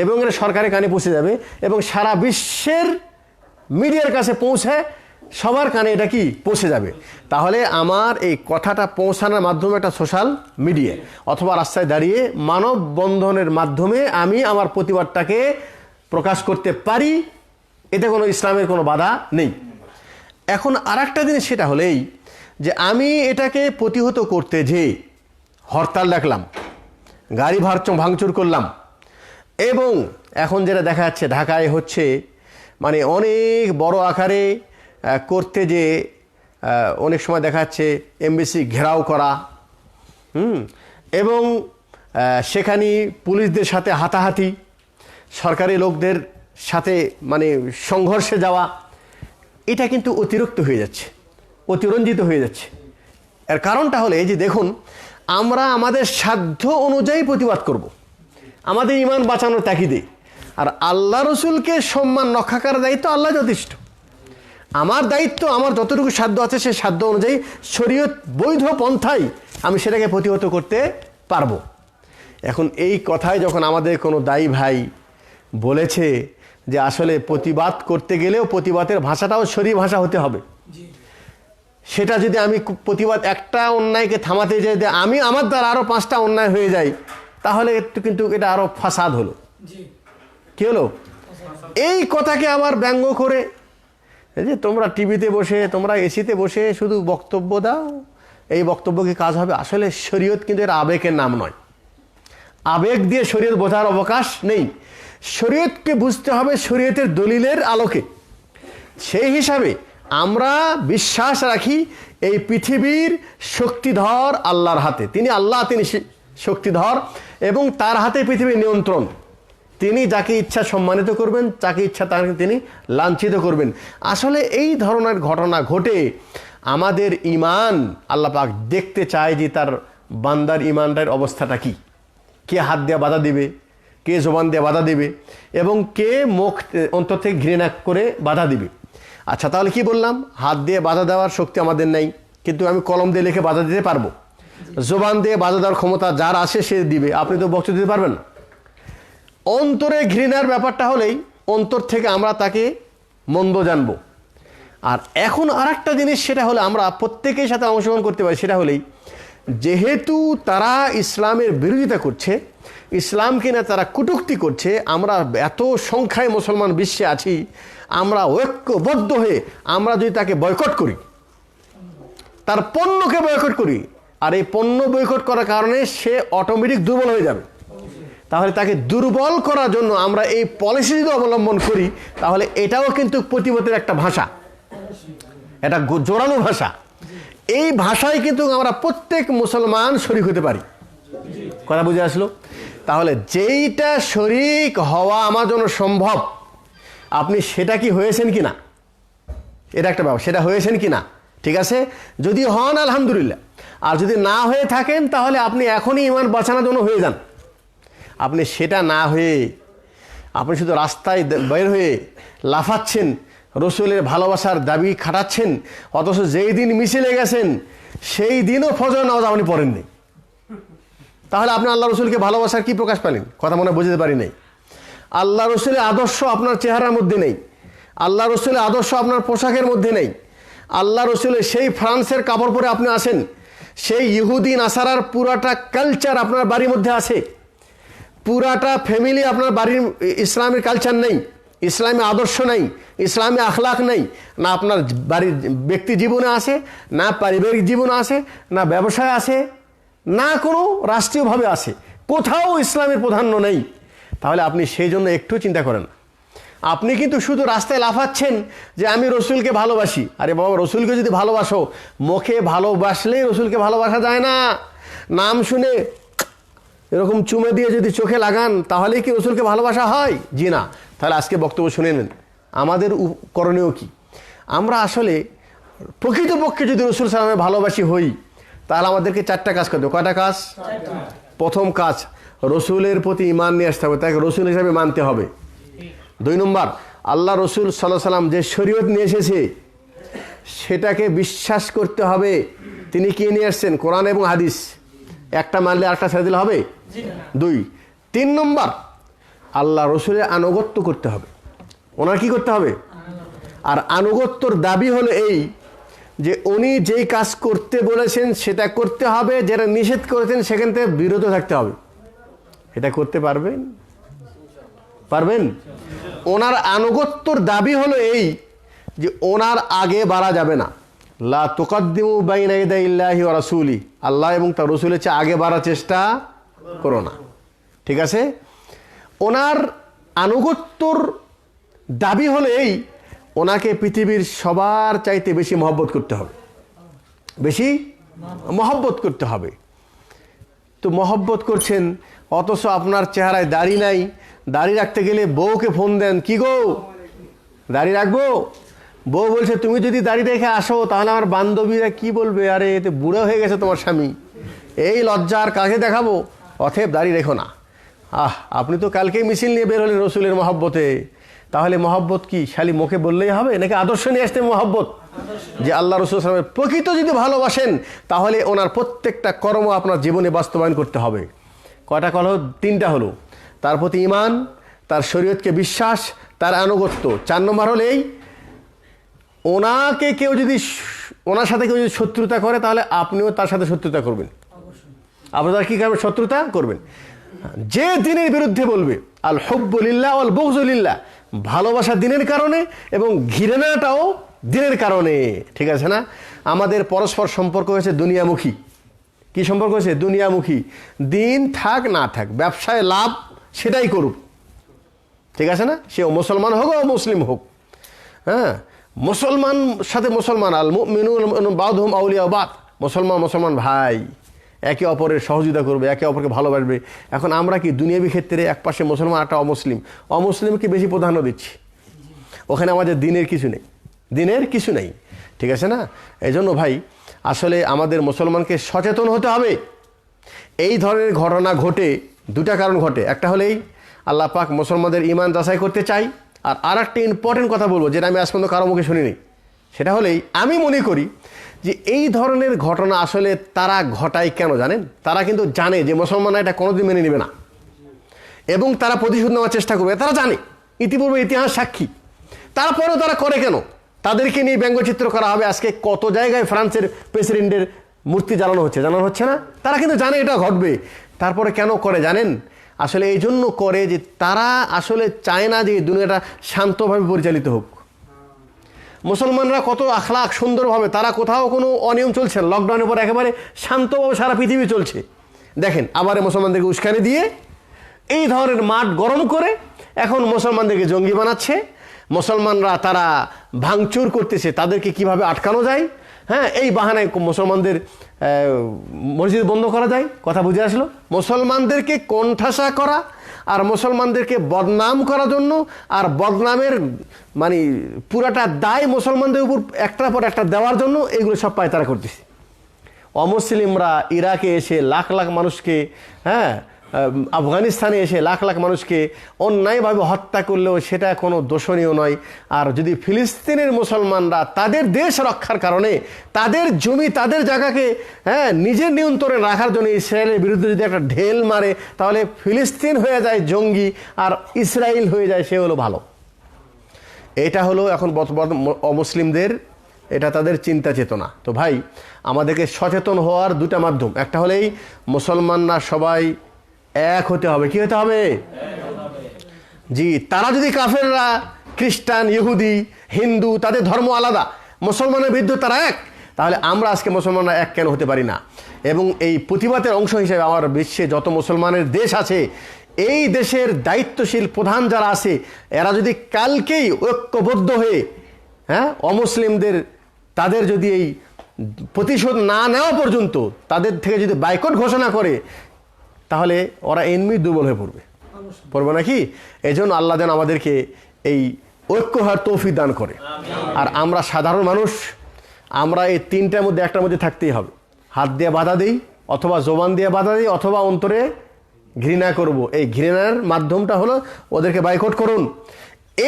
S1: এবং এটা সরকারের কানে পৌঁছে যাবে এবং সারা বিশ্বের মিডিয়ার কাছে পৌঁছে সবার কানে এটা কি পৌঁছে যাবে। তাহলে আমার এই কথাটা পৌঁছানোর মাধ্যমে একটা সোশ্যাল মিডিয়া অথবা রাস্তায় দাঁড়িয়ে মানববন্ধনের মাধ্যমে আমি আমার প্রতিবাদটাকে প্রকাশ করতে পারি, এতে কোনো ইসলামের কোনো বাধা নেই। এখন আরেকটা জিনিস সেটা হলেই যে আমি এটাকে প্রতিহত করতে যে হরতাল ডাকলাম, গাড়ি ভাঙচুর করলাম, এবং এখন যেটা দেখা যাচ্ছে ঢাকায় হচ্ছে, মানে অনেক বড় আকারে করতে যে অনেক সময় দেখা যাচ্ছে এমবিসি ঘেরাও করা, এবং সেখানে পুলিশদের সাথে হাতাহাতি, সরকারি লোকদের সাথে মানে সংঘর্ষে যাওয়া, এটা কিন্তু অতিরিক্ত হয়ে যাচ্ছে, অতিরঞ্জিত হয়ে যাচ্ছে। এর কারণটা হলে যে দেখুন, আমরা আমাদের সাধ্য অনুযায়ী প্রতিবাদ করব, আমাদের ঈমান বাঁচানোর তাগিদে, আর আল্লাহ রসুলকে সম্মান রক্ষা করার দায়িত্ব আল্লাহ যথেষ্ট। আমার দায়িত্ব, আমার যতটুকু সাধ্য আছে সেই সাধ্য অনুযায়ী শরীয়ত বৈধ পন্থায় আমি সেটাকে প্রতিহত করতে পারবো। এখন এই কথায় যখন আমাদের কোনো দায়ী ভাই বলেছে যে আসলে প্রতিবাদ করতে গেলেও প্রতিবাদের ভাষাটাও শরীয়ত ভাষা হতে হবে, সেটা যদি আমি প্রতিবাদ একটা অন্যায়কে থামাতে যাই, আমি আমার দ্বারা আরও 5টা অন্যায় হয়ে যায়, তাহলে একটু কিন্তু এটা আরও ফাসাদ হলো। কি হলো? এই কথাকে আবার ব্যঙ্গ করে যে তোমরা টিভিতে বসে, তোমরা এসিতে বসে শুধু বক্তব্য দাও, এই বক্তব্য কি কাজ হবে? আসলে শরীয়ত কিন্তু এটা আবেগের নাম নয়, আবেগ দিয়ে শরীয়ত বোঝার অবকাশ নেই। শরীয়তকে বুঝতে হবে শরীয়তের দলিলের আলোকে। সেই হিসাবে আমরা বিশ্বাস রাখি এই পৃথিবীর শক্তিধর আল্লাহর হাতে। তিনি আল্লাহ, তিনি শক্তিধর এবং তার হাতে পৃথিবীর নিয়ন্ত্রণ। তিনি যাকে ইচ্ছা সম্মানিত করবেন, যাকে ইচ্ছা তাকে তিনি লাঞ্ছিত করবেন। আসলে এই ধরনের ঘটনা ঘটে আমাদের ঈমান আল্লাহ পাক দেখতে চায় যে তার বান্দার ঈমানটার অবস্থাটা কি। কে হাত দিয়ে বাধা দিবে, কে জবান দিয়ে বাধা দিবে, এবং কে মুখ অন্তর থেকে ঘৃণা করে বাধা দিবে। আচ্ছা, তাহলে কি বললাম? হাত দিয়ে বাধা দেওয়ার শক্তি আমাদের নেই, কিন্তু আমি কলম দিয়ে লিখে বাধা দিতে পারবো। জবান দিয়ে বাধা দেওয়ার ক্ষমতা যার আসে সে দিবে, আপনি তো বক্তব্য দিতে পারবেন না। অন্তরে ঘৃণার ব্যাপারটা হলেই অন্তর থেকে আমরা তাকে মন্দ জানব। আর এখন আরেকটা জিনিস, সেটা হলে আমরা প্রত্যেকের সাথে অংশগ্রহণ করতে পারি। সেটা হলেই যেহেতু তারা ইসলামের বিরোধিতা করছে, ইসলামকে না তারা কটূক্তি করছে, আমরা এত সংখ্যায় মুসলমান বিশ্বে আছি, আমরা ঐক্যবদ্ধ হয়ে আমরা যদি তাকে বয়কট করি, তার পণ্যকে বয়কট করি, আর এই পণ্য বয়কট করার কারণে সে অটোমেটিক দুর্বল হয়ে যাবে, তাহলে তাকে দুর্বল করার জন্য আমরা এই পলিসি যদি অবলম্বন করি, তাহলে এটাও কিন্তু প্রতিবাদের একটা ভাষা, এটা জোরালো ভাষা। এই ভাষায় কিন্তু আমরা প্রত্যেক মুসলমান শরিক হতে পারি। কথা বুঝে আসলো? তাহলে যেইটা শরিক হওয়া আমার জন্য সম্ভব, আপনি সেটা কি হয়েছেন কি না, এটা একটা ব্যাপার, সেটা হয়েছেন কি না। ঠিক আছে, যদি হন আলহামদুলিল্লাহ, আর যদি না হয়ে থাকেন তাহলে আপনি এখনই ঈমান বাঁচানোর জন্য হয়ে যান। আপনি সেটা না হয়ে আপনি শুধু রাস্তায় বের হয়ে লাফাচ্ছেন, রসুলের ভালোবাসার দাবি খাটাচ্ছেন, অথচ যেই দিন মিছিলে গেছেন সেই দিনও ফজর নামাজ আপনি পড়েননি, তাহলে আপনি আল্লাহ রসুলকে ভালোবাসার কি প্রকাশ পেলেন? কথা মনে বুঝতে পারি নাই। আল্লাহ রসুলের আদর্শ আপনার চেহারার মধ্যে নেই, আল্লাহ রসুলের আদর্শ আপনার পোশাকের মধ্যে নেই, আল্লাহ রসুলের সেই ফ্রান্সের কাপড় পরে আপনি আসেন, সেই ইহুদি নাসারার পুরাটা কালচার আপনার বাড়ির মধ্যে আছে, পুরাটা ফ্যামিলি আপনার বাড়ির ইসলামের কালচার নেই, ইসলামী আদর্শ নেই, ইসলামী আখলাক নেই, না আপনার বাড়ির ব্যক্তি জীবনে আসে, না পারিবারিক জীবনে আসে, না ব্যবসায় আসে, না কোনো রাষ্ট্রীয়ভাবে আসে, কোথাও ইসলামের প্রাধান্য নেই। তাহলে আপনি সেই জন্য একটু চিন্তা করেন। আপনি কিন্তু শুধু রাস্তায় লাফাচ্ছেন যে আমি রসুলকে ভালোবাসি। আরে বাবা, রসুলকে যদি ভালোবাসো, মুখে ভালোবাসলেই রসুলকে ভালোবাসা যায় না। নাম শুনে এরকম চুমে দিয়ে যদি চোখে লাগান তাহলেই কি রসুলকে ভালোবাসা হয়? জি না। তাহলে আজকে বক্তব্য শুনে নেন, আমাদের করণীয় কি। আমরা আসলে প্রকৃতপক্ষে যদি রসুল সালামের ভালোবাসি হই, তাহলে আমাদেরকে 4টা কাজ করতে হবে। কয়টা কাজ? প্রথম কাজ, রসুলের প্রতি ঈমান নিয়ে আসতে হবে, তাকে রসুল হিসাবে মানতে হবে। 2 নম্বর, আল্লাহ রসুল সাল্লাল্লাহু আলাইহি ওয়াসাল্লাম যে শরীয়ত নিয়ে এসেছে সেটাকে বিশ্বাস করতে হবে। তিনি কি নিয়ে আসছেন? কোরআন এবং হাদিস। একটা মানলে আরেকটা ছেড়ে দিলে হবে? 3 নম্বর, আল্লাহ রসুলের আনুগত্য করতে হবে। ওনার কি করতে হবে? আর আনুগত্যর দাবি হলো এই যে উনি যেই কাজ করতে বলেছেন সেটা করতে হবে, যেটা নিষেধ করেছেন সেখান থেকে বিরত থাকতে হবে। এটা করতে পারবেন? পারবেন? ওনার আনুগত্যর দাবি হলো এই যে ওনার আগে বাড়া যাবে না। লা তুকাদ্দিমু বাইনা ইয়াদাইল্লাহি ওয়া রাসূলি, আল্লাহ এবং তার রসুলের চেয়ে আগে বাড়ার চেষ্টা করো না। ঠিক আছে? ওনার আনুগত্যর দাবি হলো এই, ওনাকে পৃথিবীর সবার চাইতে বেশি মহব্বত করতে হবে, বেশি মহব্বত করতে হবে। তো মহব্বত করছেন অথচ আপনার চেহারায় দাড়ি নাই। দাড়ি রাখতে গেলে বউকে ফোন দেন, কি গো দাড়ি রাখবো? বউ বলছে তুমি যদি দাড়ি রেখে আসো তাহলে আমার বান্ধবীরা কি বলবে, আরে এতে বুড়ো হয়ে গেছে তোমার স্বামী, এই লজ্জার কাকে দেখাবো, অতএব দাড়ি রেখো না। আপনি তো কালকেই মিছিল নিয়ে বের হলেন রসুলের মহব্বতে। তাহলে মহব্বত কি খালি মুখে বললেই হবে, নাকি আদর্শ নিয়ে আসতে মহব্বত? যে আল্লাহ রসুল সাল্লাল্লাহু আলাইহি ওয়াসাল্লামের প্রকৃত যদি ভালোবাসেন তাহলে ওনার প্রত্যেকটা কর্ম আপনার জীবনে বাস্তবায়ন করতে হবে। কয়টা কল হলো? 3টা হলো। তার প্রতি ঈমান, তার শরীয়তকে বিশ্বাস, তার আনুগত্য। 4 নম্বর হলো এই, ওনাকে কেউ যদি, ওনার সাথে কেউ যদি শত্রুতা করে তাহলে আপনিও তার সাথে শত্রুতা করবেন। আপনারা কি করবেন? শত্রুতা করবেন। যে দিনের বিরুদ্ধে বলবে, আল হুব্বু লিল্লাহ ওয়াল বুগযু লিল্লাহ, ভালোবাসা দিনের কারণে এবং ঘৃণাটাও দিনের কারণে। ঠিক আছে না? আমাদের পরস্পর সম্পর্ক হয়েছে দুনিয়ামুখী। কি সম্পর্ক হয়েছে? দুনিয়ামুখী। দিন থাক না থাক, ব্যবসায় লাভ সেটাই করুক। ঠিক আছে না? সে মুসলমান হোক ও মুসলিম হোক। হ্যাঁ, মুসলমান সাথে মুসলমান, আল মুমিনুনা বা'দুহুম আউলিয়া বা'দ, মুসলমান ভাই, একে অপরের সহযোগিতা করবে, একে অপরকে ভালোবাসবে। এখন আমরা কি দুনিয়াবি ক্ষেত্রে এক পাশে মুসলমান, একটা অমুসলিমকে বেশি প্রাধান্য দিচ্ছি। ওখানে আমাদের দিনের কিছু নেই, দিনের কিছু নেই। ঠিক আছে না? এই জন্য ভাই আসলে আমাদের মুসলমানকে সচেতন হতে হবে। এই ধরনের ঘটনা ঘটে 2টা কারণ ঘটে। একটা হলেই আল্লাহ পাক মুসলমানদের ঈমান যাচাই করতে চাই। আর আরেকটা ইম্পর্টেন্ট কথা বলবো, যেটা আমি আজ পর্যন্ত কারো মুখে শুনিনি, সেটা হলেই আমি মনে করি যে এই ধরনের ঘটনা আসলে তারা ঘটায় কেন জানেন? তারা কিন্তু জানে যে মুসলমানরা এটা কোনোদিন মেনে নেবে না এবং তারা প্রতিশোধ নেওয়ার চেষ্টা করবে। তারা জানে, ইতিপূর্বে ইতিহাস সাক্ষী। তারপরেও তারা করে কেন? তাদেরকে নিয়ে ব্যঙ্গচিত্র করা হবে। আজকে কত জায়গায় ফ্রান্সের প্রেসিডেন্টের মূর্তি জ্বালানো হচ্ছে না? তারা কিন্তু জানে এটা ঘটবে, তারপরে কেন করে জানেন? আসলে এই জন্য করে যে তারা আসলে চায় না যে দুনিয়াটা শান্তভাবে পরিচালিত হোক। মুসলমানরা কত আখলাক সুন্দরভাবে, তারা কোথাও কোনো অনিয়ম চলছে, লকডাউনের পর একেবারে শান্তভাবে সারা পৃথিবী চলছে। দেখেন, আবার মুসলমানদেরকে উস্কানি দিয়ে এই ধরনের মাঠ গরম করে এখন মুসলমানদেরকে জঙ্গি বানাচ্ছে। মুসলমানরা তারা ভাঙচুর করতেছে, তাদেরকে কিভাবে আটকানো যায়। হ্যাঁ, এই বাহানায় মুসলমানদের মসজিদ বন্ধ করা যায়। কথা বুঝে আসলো? মুসলমানদেরকে কোণঠাসা করা আর মুসলমানদেরকে বদনাম করার জন্য, আর বদনামের মানে পুরাটা দায় মুসলমানদের উপর একটার পর একটা দেওয়ার জন্য এইগুলো সব পায়তারা করতেছে। অমুসলিমরা ইরাকে এসে লাখ লাখ মানুষকে, হ্যাঁ, আফগানিস্তানে এসে লাখ লাখ মানুষকে অন্যায়ভাবে হত্যা করলেও সেটা কোনো দোষণীয় নয়। আর যদি ফিলিস্তিনের মুসলমানরা তাদের দেশ রক্ষার কারণে তাদের জমি, তাদের জায়গাকে নিজের নিয়ন্ত্রণে রাখার জন্য ইসরায়েলের বিরুদ্ধে যদি একটা ঢেল মারে, তাহলে ফিলিস্তিন হয়ে যায় জঙ্গি আর ইসরায়েল হয়ে যায় সে হলো ভালো। এটা হলো এখন অমুসলিমদের এটা তাদের চিন্তা চেতনা। তো ভাই, আমাদেরকে সচেতন হওয়ার দুটা মাধ্যম, একটা হলেই মুসলমানরা সবাই এক হতে হবে। কি হতে হবে? জি, তারা যদি কাফেররা খ্রিস্টান, ইহুদি, হিন্দু, তাদের ধর্ম আলাদা, মুসলমানের বিরুদ্ধে তারা এক, তাহলে আমরা আজকে মুসলমানরা এক কেন হতে পারি না? এবং এই প্রতিবাদের অংশ হিসেবে আমার বিশ্বে যত মুসলমানের দেশ আছে, এই দেশের দায়িত্বশীল প্রধান যারা আছে, এরা যদি কালকেই ঐক্যবদ্ধ হয়ে অমুসলিমদের তাদের যদি এই প্রতিশোধ না নেওয়া পর্যন্ত তাদের থেকে যদি বাইকট ঘোষণা করে, তাহলে ওরা এমনি দুর্বল হয়ে পড়বে নাকি? এই জন্য আল্লাহ যেন আমাদেরকে এই ঐক্য হওয়ার তৌফিক দান করে। আর আমরা সাধারণ মানুষ, আমরা এই তিনটার মধ্যে একটার মধ্যে থাকতেই হবে। হাত দিয়ে বাধা দিই, অথবা জবান দিয়ে বাধা দিই, অথবা অন্তরে ঘৃণা করব। এই ঘৃণার মাধ্যমটা হলো ওদেরকে বাইকট করুন।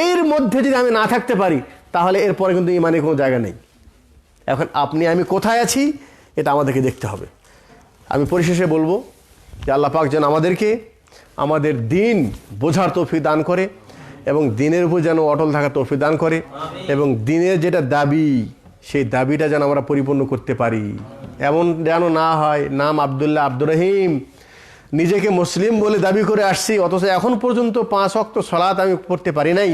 S1: এর মধ্যে যদি আমি না থাকতে পারি, তাহলে এরপরে কিন্তু ইমানের কোনো জায়গা নেই। এখন আপনি আমি কোথায় আছি, এটা আমাদেরকে দেখতে হবে। আমি পরিশেষে বলবো যে আল্লাহ পাক যেন আমাদেরকে আমাদের দিন বোঝার তৌফিক দান করে, এবং দিনের উপর যেন অটল থাকার তৌফিক দান করে, এবং দিনের যেটা দাবি, সেই দাবিটা যেন আমরা পরিপূর্ণ করতে পারি। এমন যেন না হয় নাম আব্দুল্লাহ আব্দুর রহিম, নিজেকে মুসলিম বলে দাবি করে আসছি, অথচ এখন পর্যন্ত 5 ওয়াক্ত সালাত আমি পড়তে পারি নাই।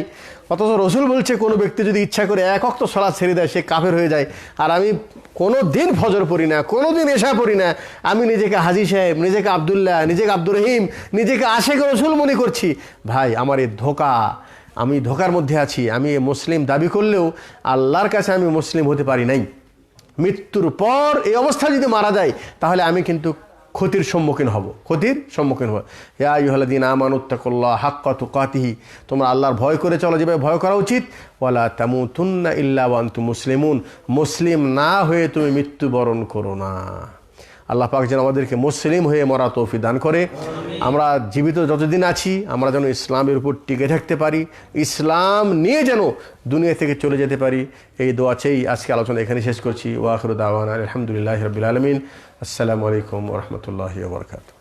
S1: অথচ রসুল বলছে কোনো ব্যক্তি যদি ইচ্ছা করে 1 ওয়াক্ত সালাত ছেড়ে দেয়, সে কাফের হয়ে যায়। আর আমি কোনো দিন ফজর পড়ি না, কোনো দিন এশা পড়ি না। আমি নিজেকে হাজী সাহেব, নিজেকে আব্দুল্লাহ, নিজেকে আব্দুর রহিম, নিজেকে আশেক রসুল মনে করছি। ভাই, আমার এই ধোঁকা, আমি ধোঁকার মধ্যে আছি। আমি মুসলিম দাবি করলেও আল্লাহর কাছে আমি মুসলিম হতে পারি নাই। মৃত্যুর পর এই অবস্থা যদি মারা যায়, তাহলে আমি কিন্তু ক্ষতির সম্মুখীন হব। ইয়া আইয়ুহাল্লাযীনা আমানুত্তাকুল্লাহ হাক্কা তুকাতিহি, তোমরা আল্লাহর ভয় করে চলো যেভাবে ভয় করা উচিত। ওয়ালা তামুতুন্না ইল্লা ওয়া আনতুম মুসলিমুন, মুসলিম না হয়ে তুমি মৃত্যুবরণ করো না। আল্লাহ পাক যেন আমাদেরকে মুসলিম হয়ে মরা তৌফিক দান করে। আমরা জীবিত যতদিন আছি, আমরা যেন ইসলামের উপর টিকে থাকতে পারি, ইসলাম নিয়ে যেন দুনিয়া থেকে চলে যেতে পারি। এই দোয়া চেয়েই আজকে আলোচনা এখানে শেষ করছি। ওয়া আখিরু দাওয়ানা আলহামদুলিল্লাহি রাব্বিল আলামিন। আসসালামু আলাইকুম ওয়া রাহমাতুল্লাহি ওয়া বারাকাতুহু।